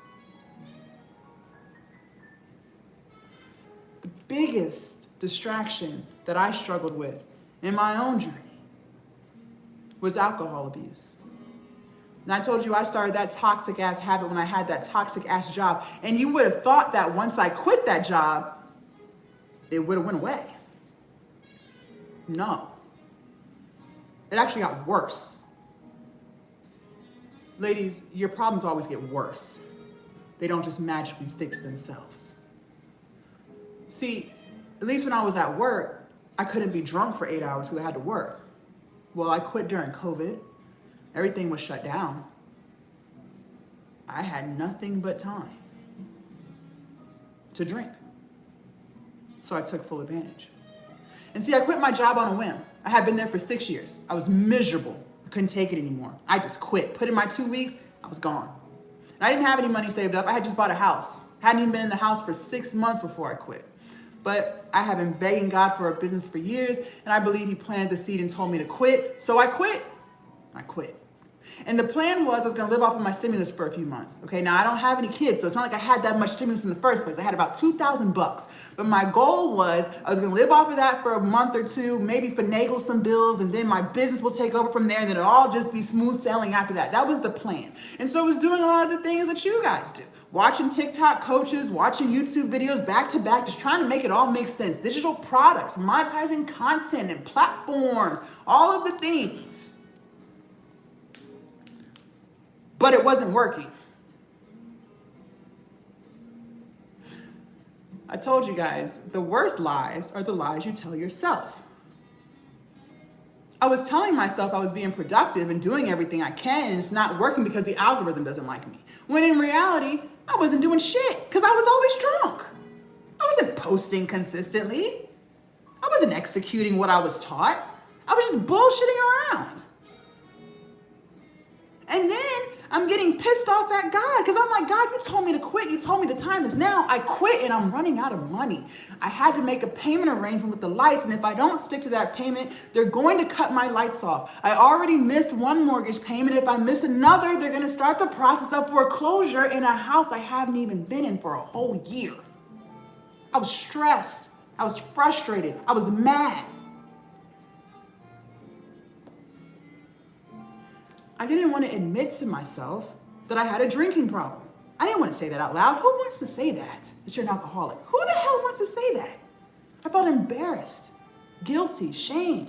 The biggest distraction that I struggled with in my own journey was alcohol abuse. And I told you I started that toxic ass habit when I had that toxic ass job. And you would have thought that once I quit that job, it would have went away. No. It actually got worse. Ladies, your problems always get worse. They don't just magically fix themselves. See, at least when I was at work, I couldn't be drunk for 8 hours because I had to work. Well, I quit during COVID. Everything was shut down. I had nothing but time to drink. So I took full advantage. And see, I quit my job on a whim. I had been there for 6 years. I was miserable. I couldn't take it anymore. I just quit. Put in my 2 weeks, I was gone. And I didn't have any money saved up. I had just bought a house. Hadn't even been in the house for 6 months before I quit. But I have been begging God for a business for years, and I believe He planted the seed and told me to quit. So I quit. I quit. And the plan was I was going to live off of my stimulus for a few months. Okay, now I don't have any kids, so it's not like I had that much stimulus in the first place. I had about $2,000. But my goal was I was going to live off of that for a month or two, maybe finagle some bills, and then my business will take over from there, and then it'll all just be smooth sailing after that. That was the plan. And so I was doing a lot of the things that you guys do. Watching TikTok coaches, watching YouTube videos back to back, just trying to make it all make sense. Digital products, monetizing content and platforms, all of the things. But it wasn't working. I told you guys, the worst lies are the lies you tell yourself. I was telling myself I was being productive and doing everything I can, and it's not working because the algorithm doesn't like me. When in reality, I wasn't doing shit because I was always drunk. I wasn't posting consistently. I wasn't executing what I was taught. I was just bullshitting around. And then I'm getting pissed off at God because I'm like, God, you told me to quit. You told me the time is now. I quit and I'm running out of money. I had to make a payment arrangement with the lights. And if I don't stick to that payment, they're going to cut my lights off. I already missed one mortgage payment. If I miss another, they're going to start the process of foreclosure in a house I haven't even been in for a whole year. I was stressed. I was frustrated. I was mad. I didn't want to admit to myself that I had a drinking problem. I didn't want to say that out loud. Who wants to say that you're an alcoholic? Who the hell wants to say that? I felt embarrassed, guilty, shame.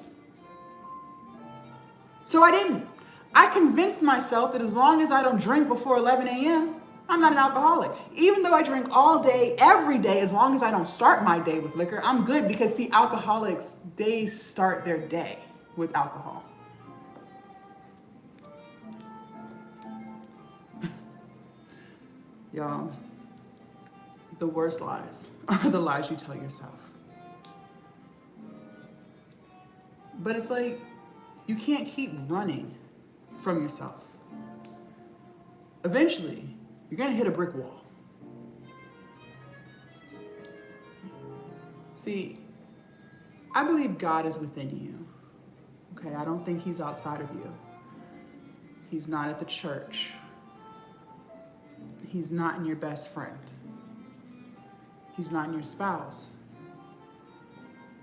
So I didn't. I convinced myself that as long as I don't drink before 11 a.m., I'm not an alcoholic. Even though I drink all day, every day, as long as I don't start my day with liquor, I'm good because see, alcoholics, they start their day with alcohol. Y'all, the worst lies are the lies you tell yourself. But it's like, you can't keep running from yourself. Eventually, you're gonna hit a brick wall. See, I believe God is within you. Okay, I don't think he's outside of you. He's not at the church. He's not in your best friend. He's not in your spouse.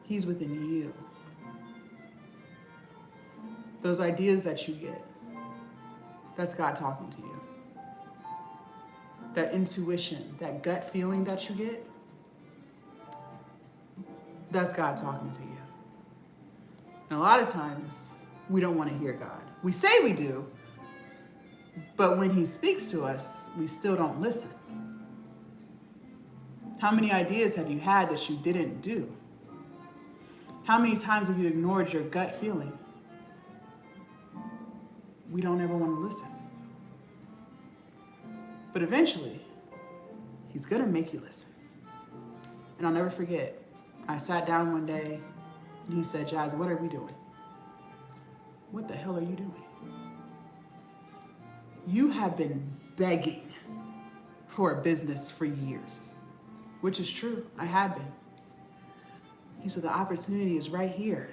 He's within you. Those ideas that you get, that's God talking to you. That intuition, that gut feeling that you get, that's God talking to you. And a lot of times, we don't want to hear God. We say we do, but when he speaks to us, we still don't listen. How many ideas have you had that you didn't do? How many times have you ignored your gut feeling? We don't ever want to listen. But eventually, he's going to make you listen. And I'll never forget, I sat down one day and he said, Jazz, what are we doing? What the hell are you doing? You have been begging for a business for years, which is true. I had been. He said, the opportunity is right here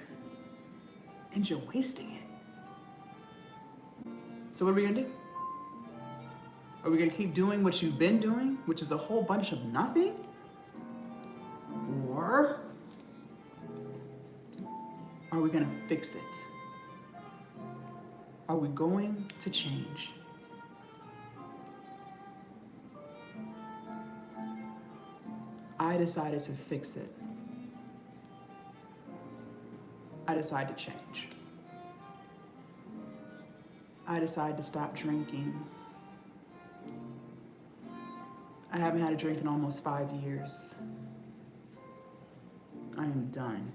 and you're wasting it. So what are we gonna do? Are we gonna keep doing what you've been doing, which is a whole bunch of nothing? Or are we gonna fix it? Are we going to change? I decided to fix it. I decided to change. I decided to stop drinking. I haven't had a drink in almost 5 years. I am done.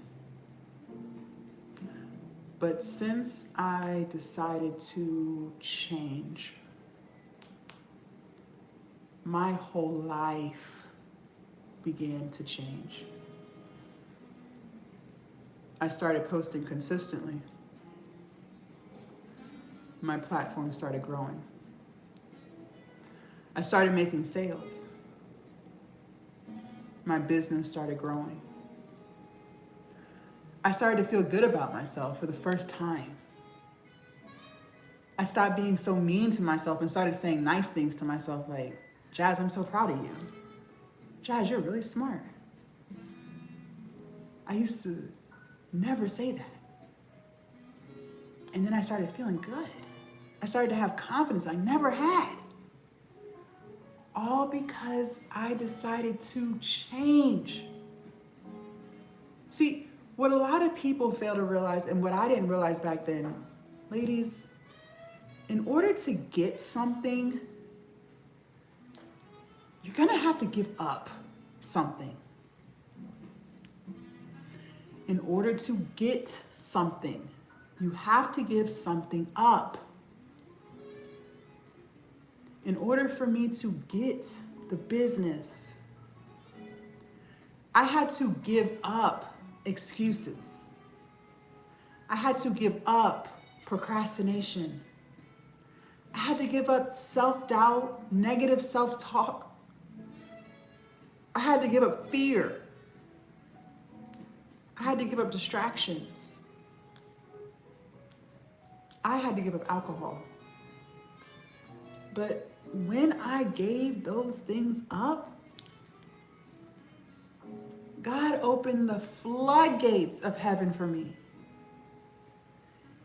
But since I decided to change, my whole life began to change. I started posting consistently. My platform started growing. I started making sales. My business started growing. I started to feel good about myself for the first time. I stopped being so mean to myself and started saying nice things to myself like, Jazz, I'm so proud of you. Jazz, you're really smart. I used to never say that. And then I started feeling good. I started to have confidence I never had. All because I decided to change. See, what a lot of people fail to realize, and what I didn't realize back then, ladies, in order to get something, you're gonna have to give up something. In order to get something, you have to give something up. In order for me to get the business, I had to give up excuses. I had to give up procrastination. I had to give up self-doubt, negative self-talk. I had to give up fear. I had to give up distractions. I had to give up alcohol. But when I gave those things up, God opened the floodgates of heaven for me.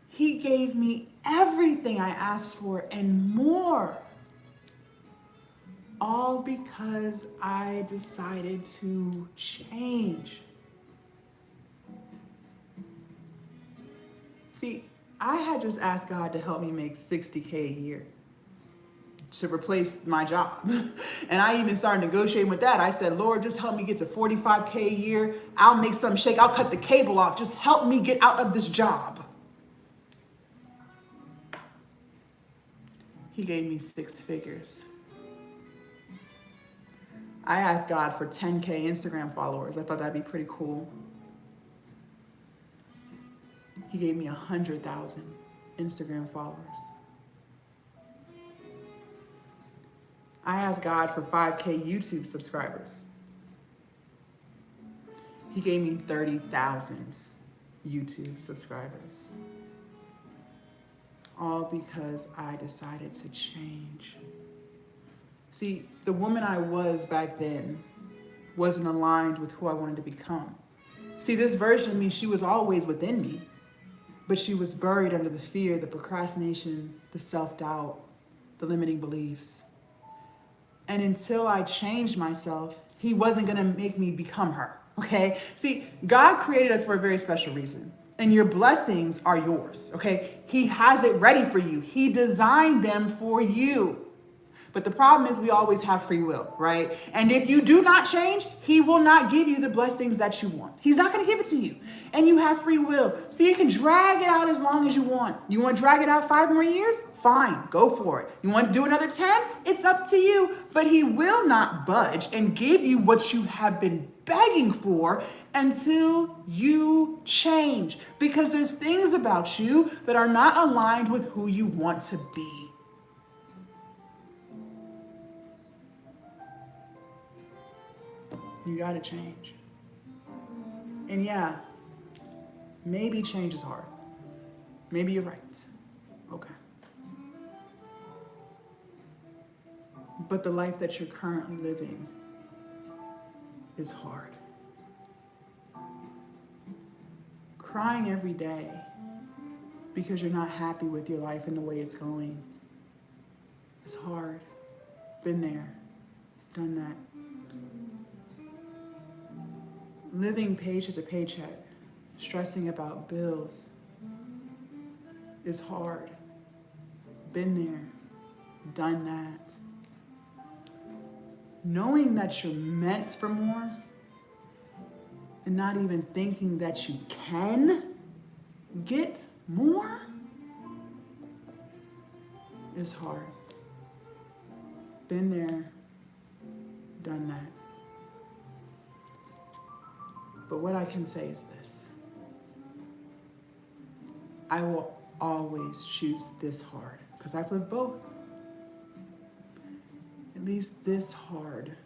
He gave me everything I asked for and more. All because I decided to change. See, I had just asked God to help me make $60K a year. to replace my job. And I even started negotiating with that. I said, Lord, just help me get to 45K a year. I'll make something shake. I'll cut the cable off. Just help me get out of this job. He gave me 6 figures. I asked God for 10K Instagram followers. I thought that'd be pretty cool. He gave me 100,000 Instagram followers. I asked God for 5K YouTube subscribers. He gave me 30,000 YouTube subscribers. All because I decided to change. See, the woman I was back then wasn't aligned with who I wanted to become. See, this version of me, she was always within me, but she was buried under the fear, the procrastination, the self-doubt, the limiting beliefs. And until I changed myself, he wasn't gonna make me become her, okay? See, God created us for a very special reason. And your blessings are yours, okay? He has it ready for you. He designed them for you. But the problem is we always have free will, right? And if you do not change, he will not give you the blessings that you want. He's not going to give it to you. And you have free will. So you can drag it out as long as you want. You want to drag it out 5 more years? Fine, go for it. You want to do another 10? It's up to you. But he will not budge and give you what you have been begging for until you change. Because there's things about you that are not aligned with who you want to be. You gotta change. And yeah, maybe change is hard. Maybe you're right. Okay. But the life that you're currently living is hard. Crying every day because you're not happy with your life and the way it's going is hard. Been there, done that. Living paycheck to paycheck, stressing about bills is hard. Been there, done that. Knowing that you're meant for more and not even thinking that you can get more is hard. Been there, done that. But what I can say is this. I will always choose this hard because I've lived both. At least this hard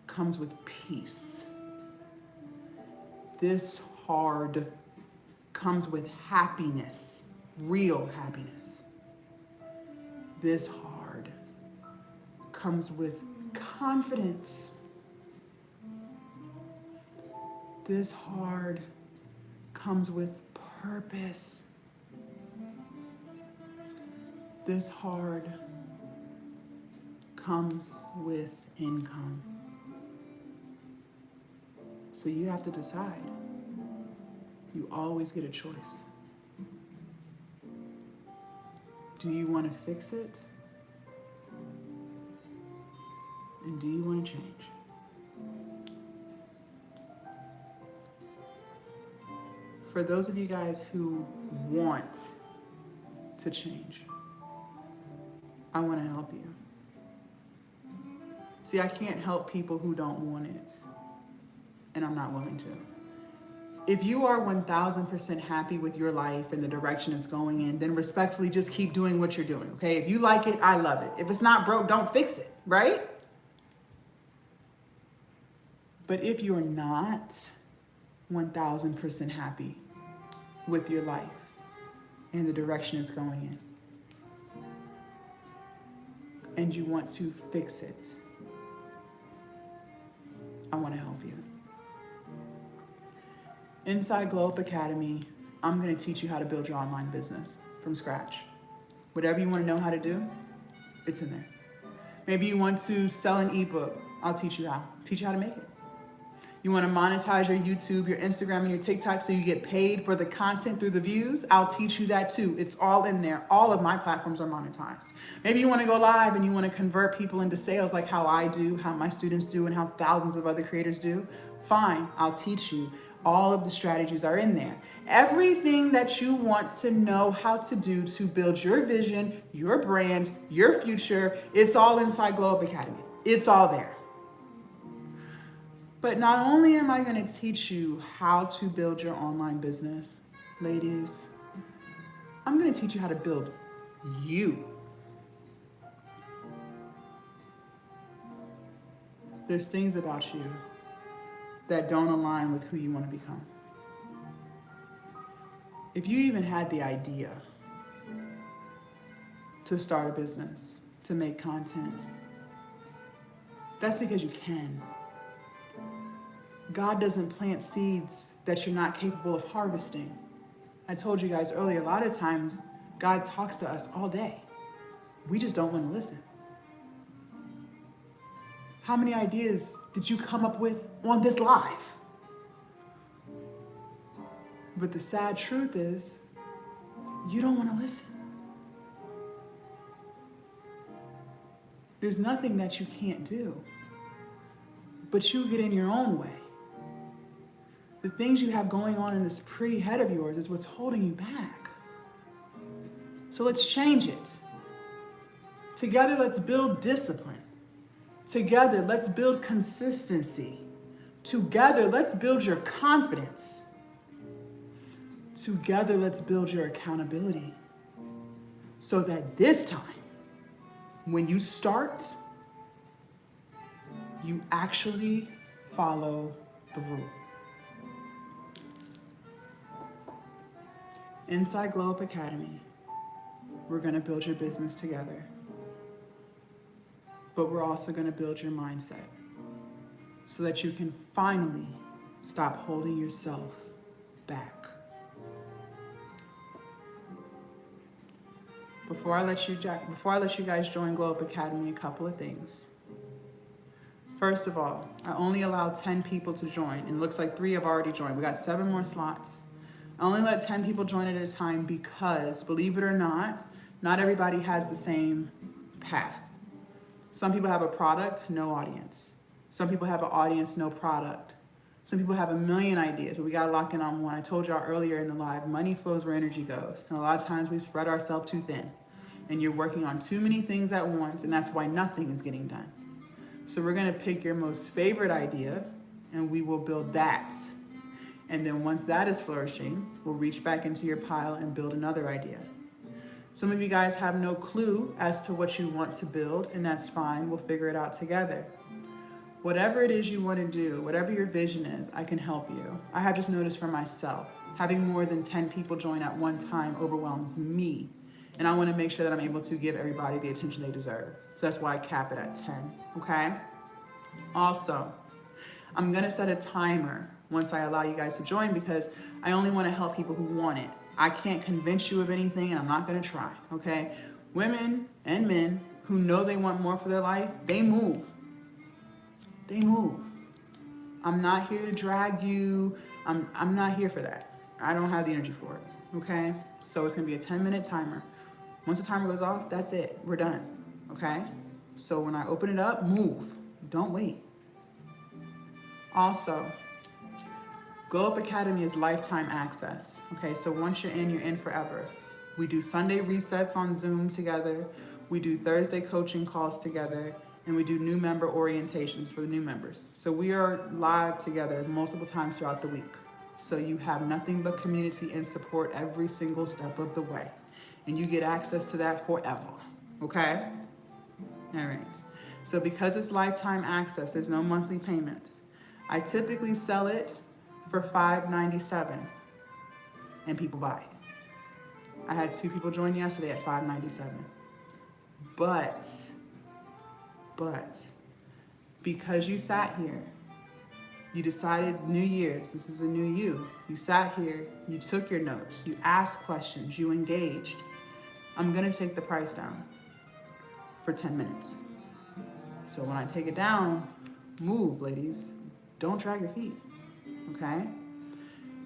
comes with peace. This hard comes with happiness, real happiness. This hard comes with confidence. This hard comes with purpose. This hard comes with income. So you have to decide. You always get a choice. Do you want to fix it? And do you want to change? For those of you guys who want to change, I want to help you. See, I can't help people who don't want it, and I'm not willing to. If you are 1000% happy with your life and the direction it's going in, then respectfully just keep doing what you're doing, okay? If you like it, I love it. If it's not broke, don't fix it, right? But if you're not 1000% happy with your life and the direction it's going in, and you want to fix it, I want to help you. Inside Glow Up Academy, I'm going to teach you how to build your online business from scratch. Whatever you want to know how to do, it's in there. Maybe you want to sell an ebook, I'll teach you how. Teach you how to make it. You want to monetize your YouTube, your Instagram, and your TikTok so you get paid for the content through the views? I'll teach you that too. It's all in there. All of my platforms are monetized. Maybe you want to go live and you want to convert people into sales like how I do, how my students do, and how thousands of other creators do. Fine, I'll teach you. All of the strategies are in there. Everything that you want to know how to do to build your vision, your brand, your future, it's all inside Glow Up Academy. It's all there. But not only am I going to teach you how to build your online business, ladies, I'm going to teach you how to build you. There's things about you that don't align with who you want to become. If you even had the idea to start a business, to make content, that's because you can. God doesn't plant seeds that you're not capable of harvesting. I told you guys earlier, a lot of times God talks to us all day. We just don't want to listen. How many ideas did you come up with on this live? But the sad truth is, you don't want to listen. There's nothing that you can't do, but you get in your own way. The things you have going on in this pretty head of yours is what's holding you back. So let's change it. Together, let's build discipline. Together, let's build consistency. Together, let's build your confidence. Together, let's build your accountability. So that this time, when you start, you actually follow the rule. Inside Glow Up Academy, we're going to build your business together. But we're also going to build your mindset so that you can finally stop holding yourself back. Before I let you guys join Glow Up Academy, a couple of things. First of all, I only allow 10 people to join, and it looks like 3 have already joined. We got 7 more slots. I only let 10 people join at a time because, believe it or not everybody has the same path. Some people have a product, no audience. Some people have an audience, no product. Some people have a million ideas, but we gotta lock in on one. I told y'all earlier in the live, money flows where energy goes. And a lot of times we spread ourselves too thin. And you're working on too many things at once, and that's why nothing is getting done. So we're gonna pick your most favorite idea, and we will build that. And then once that is flourishing, we'll reach back into your pile and build another idea. Some of you guys have no clue as to what you want to build, and that's fine. We'll figure it out together. Whatever it is you want to do, whatever your vision is, I can help you. I have just noticed for myself, having more than 10 people join at one time overwhelms me. And I want to make sure that I'm able to give everybody the attention they deserve. So that's why I cap it at 10, okay? Also, I'm going to set a timer once I allow you guys to join because I only want to help people who want it. I can't convince you of anything, and I'm not going to try, okay? Women and men who know they want more for their life, they move. They move. I'm not here to drag you. I'm not here for that. I don't have the energy for it, okay? So it's going to be a 10-minute timer. Once the timer goes off, that's it. We're done, okay? So when I open it up, move. Don't wait. Also, Glow Up Academy is lifetime access, okay? So once you're in forever. We do Sunday resets on Zoom together. We do Thursday coaching calls together. And we do new member orientations for the new members. So we are live together multiple times throughout the week. So you have nothing but community and support every single step of the way. And you get access to that forever, okay? All right. So because it's lifetime access, there's no monthly payments. I typically sell it for $5.97 and people buy it. I had 2 people join yesterday at $5.97. But because you sat here, you decided New Year's, this is a new you. You sat here, you took your notes, you asked questions, you engaged. I'm gonna take the price down for 10 minutes. So when I take it down, move, ladies, don't drag your feet, okay?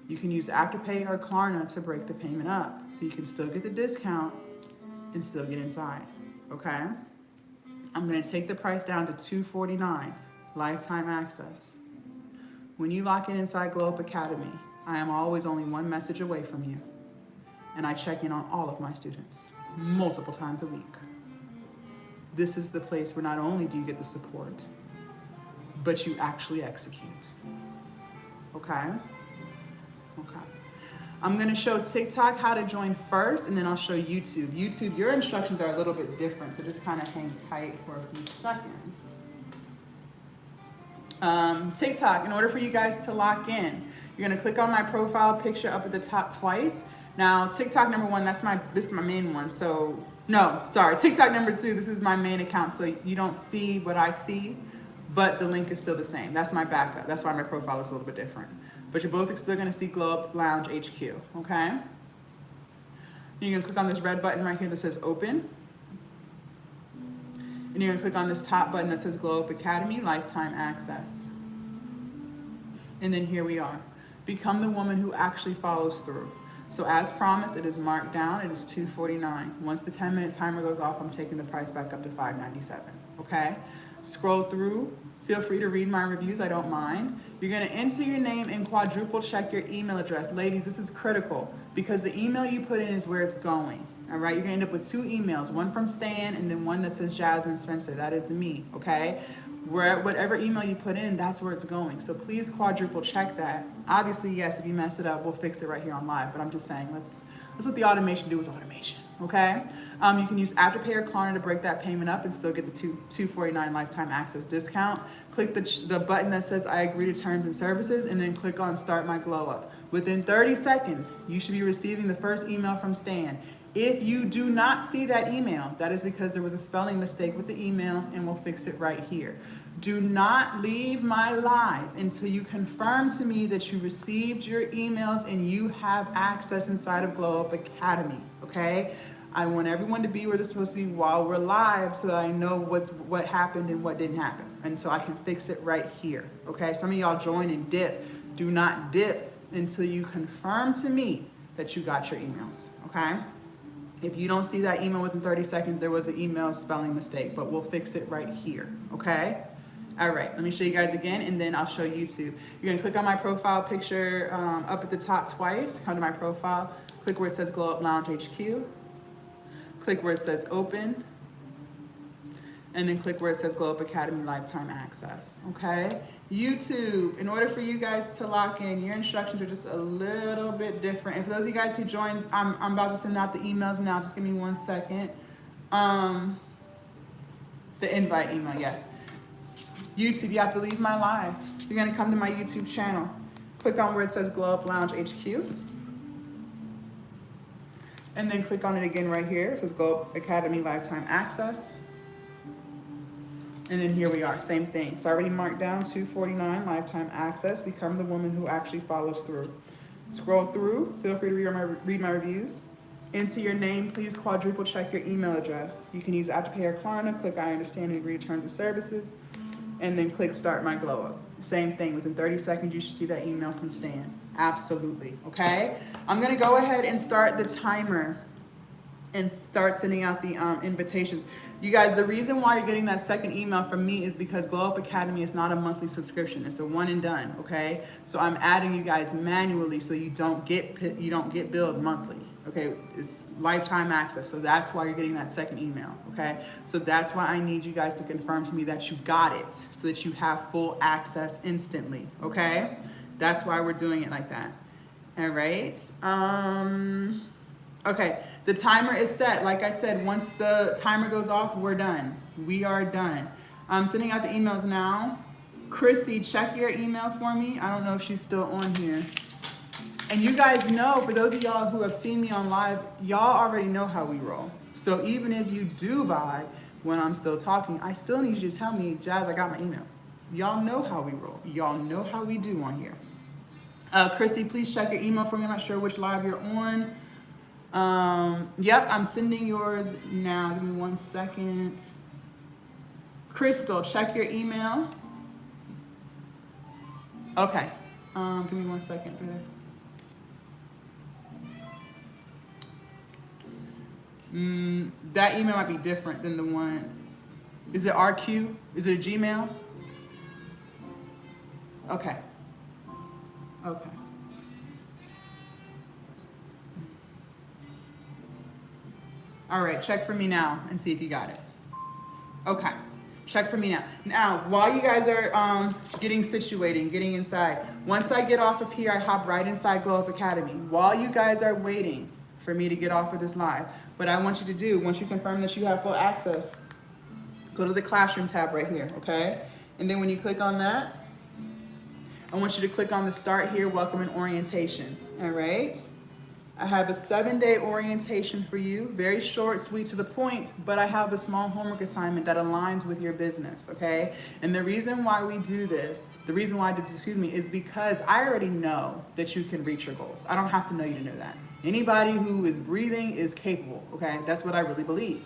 You can use Afterpay or Klarna to break the payment up, so you can still get the discount and still get inside, okay? I'm gonna take the price down to $249, lifetime access. When you lock in inside Glow Up Academy, I am always only one message away from you, and I check in on all of my students multiple times a week. This is the place where not only do you get the support, but you actually execute, okay? Okay. I'm gonna show TikTok how to join first, and then I'll show YouTube. YouTube, your instructions are a little bit different, so just kind of hang tight for a few seconds. TikTok, in order for you guys to lock in, you're gonna click on my profile picture up at the top twice. Now, TikTok number one, this is my main one, so, no, sorry, TikTok number two, this is my main account, so you don't see what I see, but the link is still the same. That's my backup. That's why my profile is a little bit different. But you're both still gonna see Glow Up Lounge HQ, okay? You're gonna click on this red button right here that says open. And you're gonna click on this top button that says Glow Up Academy, lifetime access. And then here we are. Become the woman who actually follows through. So as promised, it is marked down, it is $249. Once the 10-minute timer goes off, I'm taking the price back up to $597, okay? Scroll through, feel free to read my reviews, I don't mind. You're gonna enter your name and quadruple check your email address. Ladies, this is critical because the email you put in is where it's going, all right? You're gonna end up with two emails, one from Stan and then one that says Jasmine Spencer, that is me, okay? Whatever email you put in, that's where it's going. So please quadruple check that. Obviously, yes, if you mess it up, we'll fix it right here on live, but I'm just saying, let's what the automation do is automation, okay? You can use Afterpay or Klarna to break that payment up and still get the $249 lifetime access discount. Click the button that says I agree to terms and services, and then click on Start My Glow Up. Within 30 seconds, you should be receiving the first email from Stan. If you do not see that email, that is because there was a spelling mistake with the email, and we'll fix it right here. Do not leave my live until you confirm to me that you received your emails and you have access inside of Glow Up Academy, okay? I want everyone to be where they're supposed to be while we're live so that I know what happened and what didn't happen, and so I can fix it right here, okay? Some of y'all join and dip. Do not dip until you confirm to me that you got your emails, okay? If you don't see that email within 30 seconds, there was an email spelling mistake, but we'll fix it right here, okay? All right, let me show you guys again, and then I'll show YouTube. You're gonna click on my profile picture up at the top twice, come to my profile, click where it says Glow Up Lounge HQ, click where it says open, and then click where it says Glow Up Academy lifetime access, okay? YouTube, in order for you guys to lock in, your instructions are just a little bit different. And for those of you guys who joined, I'm about to send out the emails now, just give me 1 second. The invite email, yes. YouTube, you have to leave my live. You're gonna come to my YouTube channel. Click on where it says Glow Up Lounge HQ. And then click on it again right here. It says Glow Up Academy lifetime access. And then here we are, same thing. It's already marked down, $249 lifetime access. Become the woman who actually follows through. Scroll through, feel free to read my reviews. Enter your name, please quadruple check your email address. You can use Afterpay or Klarna, click I understand and agree to terms and services, and then click Start My Glow Up. Same thing, within 30 seconds, you should see that email from Stan. Absolutely, okay? I'm gonna go ahead and start the timer and start sending out the invitations. You guys, the reason why you're getting that second email from me is because Glow Up Academy is not a monthly subscription. It's a one and done, okay? So I'm adding you guys manually so you don't get billed monthly, okay? It's lifetime access, so that's why you're getting that second email, okay? So that's why I need you guys to confirm to me that you got it so that you have full access instantly, okay? That's why we're doing it like that, all right? Okay, the timer is set. Like I said, once the timer goes off, we're done. We are done. I'm sending out the emails now. Chrissy, check your email for me. I don't know if she's still on here. And you guys know, for those of y'all who have seen me on live, y'all already know how we roll. So even if you do buy when I'm still talking, I still need you to tell me, Jazz, I got my email. Y'all know how we roll. Y'all know how we do on here. Chrissy, please check your email for me. I'm not sure which live you're on. Yep, I'm sending yours now. Give me 1 second. Crystal, check your email. Okay. Give me 1 second, babe. That email might be different than the one. Is it RQ? Is it a Gmail? Okay. Okay. All right, check for me now and see if you got it. Okay, check for me now. Now, while you guys are getting situated, getting inside, once I get off of here, I hop right inside Glow Up Academy. While you guys are waiting for me to get off of this live, what I want you to do, once you confirm that you have full access, go to the classroom tab right here, okay? And then when you click on that, I want you to click on the Start Here, Welcome and Orientation, all right? I have a 7-day orientation for you, very short, sweet, to the point, but I have a small homework assignment that aligns with your business, okay? And the reason why we do this, is because I already know that you can reach your goals. I don't have to know you to know that. Anybody who is breathing is capable, okay? That's what I really believe.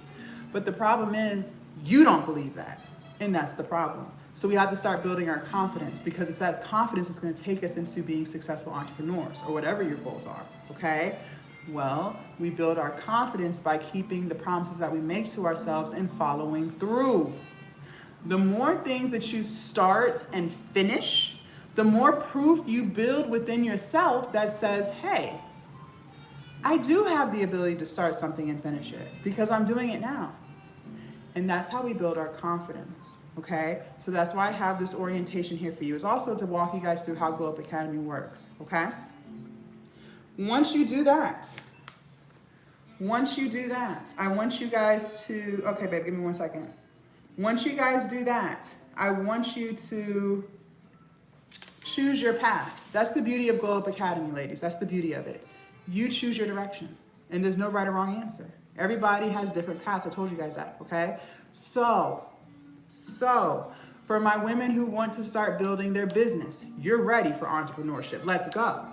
But the problem is, you don't believe that, and that's the problem. So we have to start building our confidence, because it's that confidence that's going to take us into being successful entrepreneurs or whatever your goals are, okay? Well, we build our confidence by keeping the promises that we make to ourselves and following through. The more things that you start and finish, the more proof you build within yourself that says, hey, I do have the ability to start something and finish it because I'm doing it now. And that's how we build our confidence. Okay, so that's why I have this orientation here for you. It's also to walk you guys through how Glow Up Academy works, okay? Once you do that, I want you guys to, okay, babe, give me 1 second. Once you guys do that, I want you to choose your path. That's the beauty of Glow Up Academy, ladies. That's the beauty of it. You choose your direction, and there's no right or wrong answer. Everybody has different paths. I told you guys that, okay? So for my women who want to start building their business, you're ready for entrepreneurship. Let's go.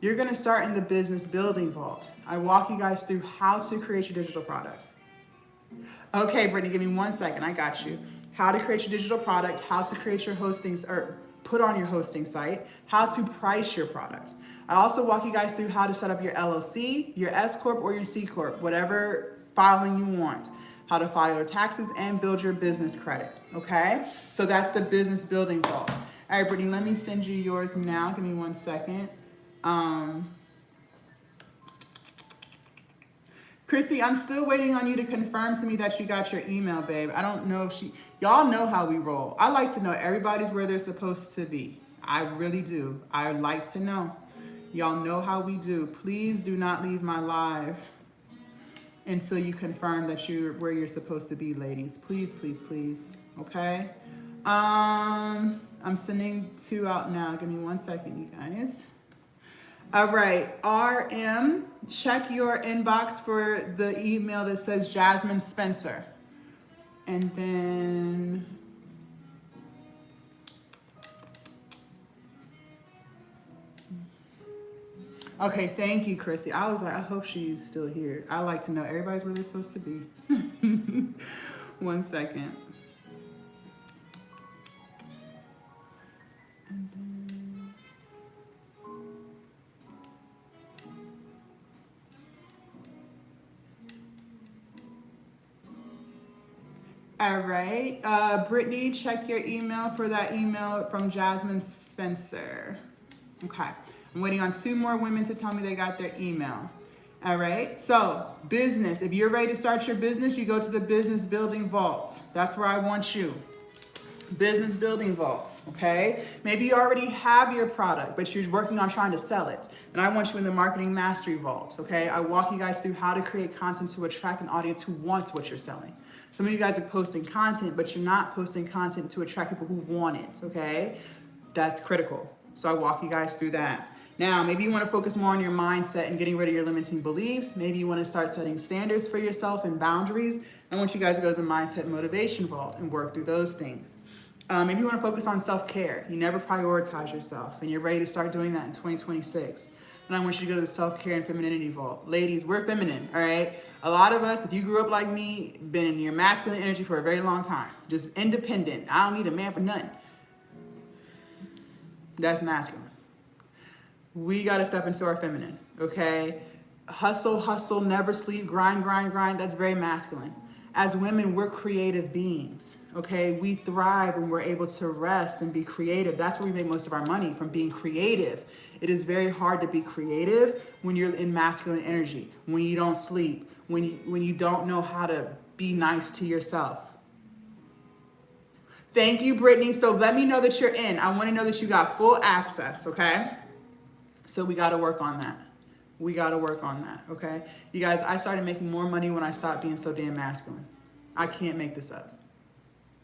You're going to start in the business building vault. I walk you guys through how to create your digital product. Okay, Brittany, give me 1 second. I got you. How to create your digital product, how to create your hosting, or put on your hosting site, how to price your product. I also walk you guys through how to set up your LLC, your S Corp, or your C Corp, whatever filing you want. How to file your taxes and build your business credit, okay? So that's the business building vault. All right, Brittany, let me send you yours now. Give me 1 second. Chrissy, I'm still waiting on you to confirm to me that you got your email, babe. I don't know if y'all know how we roll. I like to know everybody's where they're supposed to be. I really do. I like to know. Y'all know how we do. Please do not leave my live until you confirm that you're where you're supposed to be, ladies. Please, please, please. Okay? I'm sending 2 out now. Give me 1 second, you guys. All right, RM, check your inbox for the email that says Jasmine Spencer. And then okay, thank you, Chrissy. I was like, I hope she's still here. I like to know everybody's where they're supposed to be. 1 second. All right, Brittany, check your email for that email from Jasmine Spencer. Okay. I'm waiting on 2 more women to tell me they got their email. All right, so business. If you're ready to start your business, you go to the business building vault. That's where I want you. Business building vault, okay? Maybe you already have your product, but you're working on trying to sell it. Then I want you in the marketing mastery vault, okay? I walk you guys through how to create content to attract an audience who wants what you're selling. Some of you guys are posting content, but you're not posting content to attract people who want it, okay? That's critical. So I walk you guys through that. Now, maybe you want to focus more on your mindset and getting rid of your limiting beliefs. Maybe you want to start setting standards for yourself and boundaries. I want you guys to go to the mindset motivation vault and work through those things. Maybe you want to focus on self-care. You never prioritize yourself, and you're ready to start doing that in 2026. And I want you to go to the self-care and femininity vault. Ladies, we're feminine, all right? A lot of us, if you grew up like me, been in your masculine energy for a very long time. Just independent. I don't need a man for nothing. That's masculine. We got to step into our feminine, okay? Hustle, hustle, never sleep, grind, grind, grind. That's very masculine. As women, we're creative beings, okay? We thrive when we're able to rest and be creative. That's where we make most of our money, from being creative. It is very hard to be creative when you're in masculine energy, when you don't sleep, when you don't know how to be nice to yourself. Thank you, Brittany. So let me know that you're in. I want to know that you got full access, okay? So we got to work on that. We got to work on that, okay? You guys, I started making more money when I stopped being so damn masculine. I can't make this up.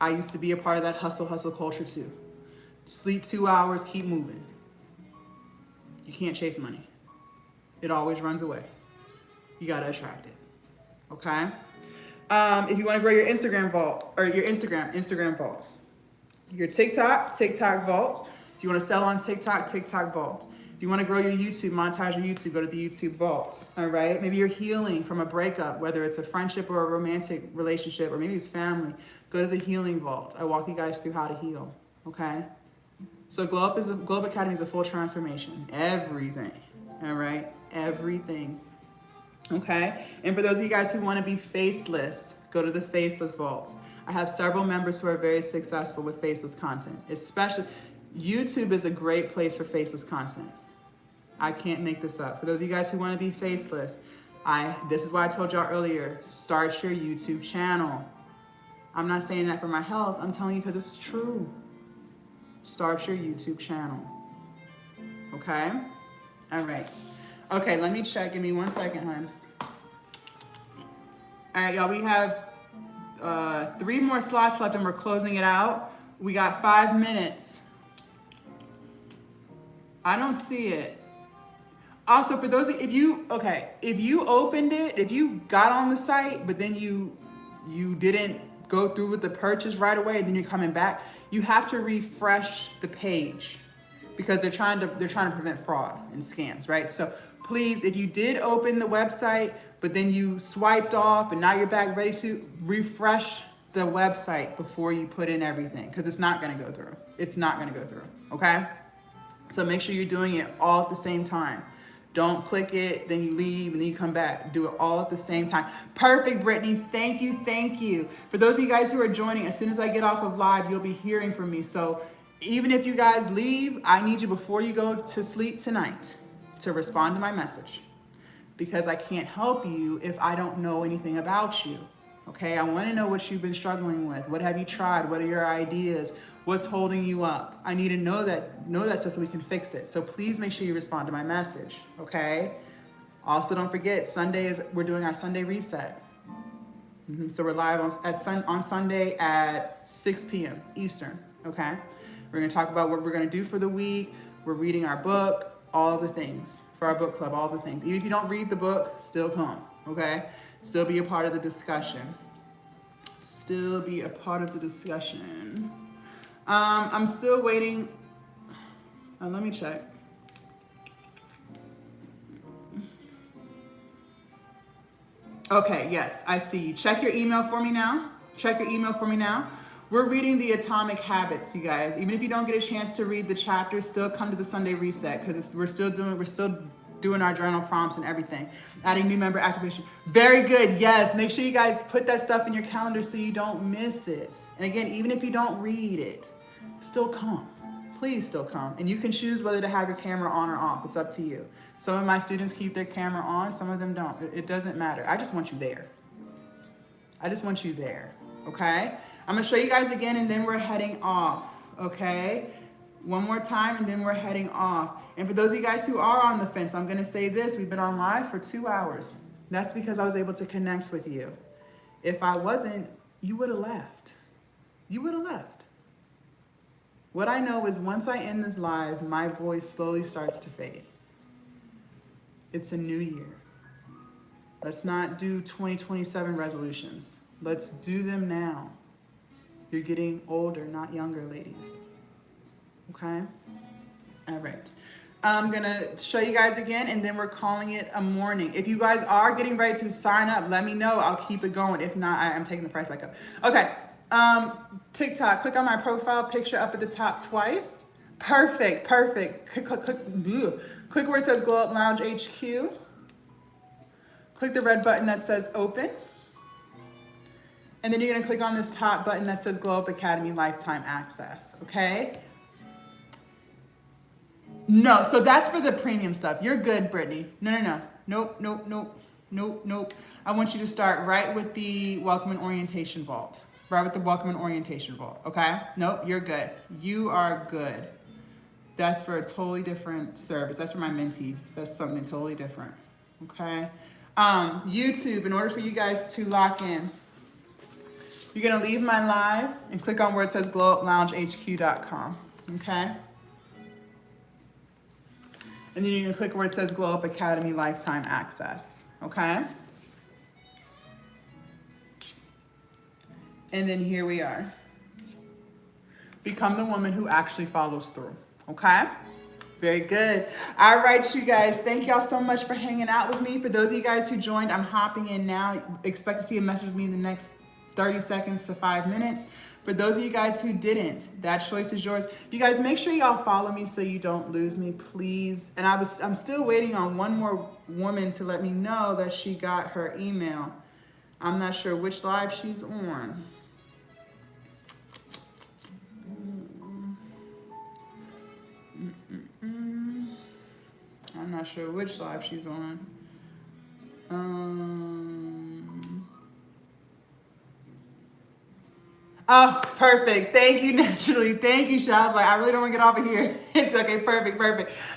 I used to be a part of that hustle culture too. Sleep 2 hours, keep moving. You can't chase money. It always runs away. You got to attract it, okay? If you want to grow your Instagram vault, or your Instagram vault. Your TikTok vault. If you want to sell on TikTok vault. If you want to grow your YouTube, monetize your YouTube, go to the YouTube vault, all right? Maybe you're healing from a breakup, whether it's a friendship or a romantic relationship, or maybe it's family. Go to the healing vault. I walk you guys through how to heal, okay? So Glow Up Academy is a full transformation. Everything, all right? Everything, okay? And for those of you guys who want to be faceless, go to the Faceless Vault. I have several members who are very successful with faceless content, especially YouTube is a great place for faceless content. I can't make this up. For those of you guys who want to be faceless, this is why I told y'all earlier, start your YouTube channel. I'm not saying that for my health. I'm telling you because it's true. Start your YouTube channel. Okay? All right. Okay, let me check. Give me 1 second, hon. All right, y'all, we have 3 more slots left and we're closing it out. We got 5 minutes. I don't see it. Also, for those, if you opened it, if you got on the site, but then you didn't go through with the purchase right away, and then you're coming back, you have to refresh the page because they're trying to prevent fraud and scams, right? So please, if you did open the website, but then you swiped off and now you're back ready to refresh the website before you put in everything, because it's not going to go through. It's not going to go through, okay? So make sure you're doing it all at the same time. Don't click it, then you leave, and then you come back. Do it all at the same time. Perfect, Brittany. Thank you, thank you. For those of you guys who are joining, as soon as I get off of live, you'll be hearing from me. So even if you guys leave, I need you before you go to sleep tonight to respond to my message, because I can't help you if I don't know anything about you. Okay, I want to know what you've been struggling with. What have you tried? What are your ideas? What's holding you up? I need to know that stuff so we can fix it. So please make sure you respond to my message, okay? Also, don't forget, we're doing our Sunday reset. So we're live on Sunday at 6 p.m. Eastern, okay? We're gonna talk about what we're gonna do for the week. We're reading our book, all the things for our book club, all the things. Even if you don't read the book, still come, okay? Still be a part of the discussion. Still be a part of the discussion. I'm still waiting. Let me check. Okay, yes, I see you. Check your email for me now. Check your email for me now. We're reading the Atomic Habits, you guys. Even if you don't get a chance to read the chapter, still come to the Sunday reset, because we're still doing our journal prompts and everything. Adding new member activation. Very good. Yes. Make sure you guys put that stuff in your calendar so you don't miss it. And again, even if you don't read it, still come. Please still come. And you can choose whether to have your camera on or off. It's up to you. Some of my students keep their camera on. Some of them don't. It doesn't matter. I just want you there. I just want you there. Okay? I'm going to show you guys again, and then we're heading off. Okay? One more time, and then we're heading off. And for those of you guys who are on the fence, I'm going to say this. We've been on live for 2 hours. That's because I was able to connect with you. If I wasn't, you would have left. You would have left. What I know is once I end this live, my voice slowly starts to fade. It's a new year. Let's not do 2027 resolutions. Let's do them now. You're getting older, not younger, ladies. Okay? All right. I'm going to show you guys again, and then we're calling it a morning. If you guys are getting ready to sign up, let me know. I'll keep it going. If not, I'm taking the price back up. Okay. TikTok, click on my profile picture up at the top twice. Perfect. Click where it says Glow Up Lounge HQ. Click the red button that says open. And then you're gonna click on this top button that says Glow Up Academy Lifetime Access, okay? No, so that's for the premium stuff. You're good, Brittany. No. Nope. I want you to start right with the Welcome and Orientation Vault. Right with the Welcome and Orientation Vault, okay? Nope, you're good. You are good. That's for a totally different service. That's for my mentees. That's something totally different, okay? YouTube, in order for you guys to lock in, you're gonna leave my live and click on where it says glowuploungehq.com, okay? And then you're gonna click where it says Glow Up Academy Lifetime Access, okay? And then here we are. Become the woman who actually follows through, okay? Very good. All right, you guys, thank y'all so much for hanging out with me. For those of you guys who joined, I'm hopping in now. Expect to see a message from me in the next 30 seconds to 5 minutes. For those of you guys who didn't, that choice is yours. You guys, make sure y'all follow me so you don't lose me, please. And I'm still waiting on one more woman to let me know that she got her email. I'm not sure which live she's on. I'm not sure which live she's on. Oh, perfect. Thank you, Naturally. Thank you, Sha. I was like, I really don't want to get off of here. It's okay. Perfect.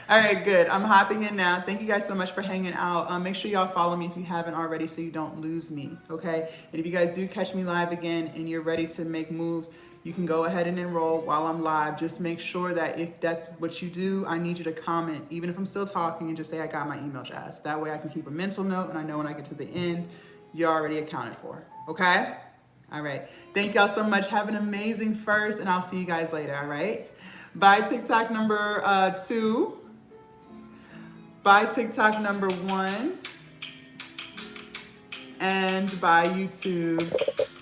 All right, good. I'm hopping in now. Thank you guys so much for hanging out. Make sure y'all follow me if you haven't already so you don't lose me, okay? And if you guys do catch me live again and you're ready to make moves, you can go ahead and enroll while I'm live. Just make sure that if that's what you do, I need you to comment, even if I'm still talking, and just say I got my email, Jazz. That way I can keep a mental note and I know when I get to the end, you're already accounted for, okay? All right. Thank y'all so much. Have an amazing first, and I'll see you guys later, all right? Bye, TikTok number 2. Bye, TikTok number 1. And bye, YouTube.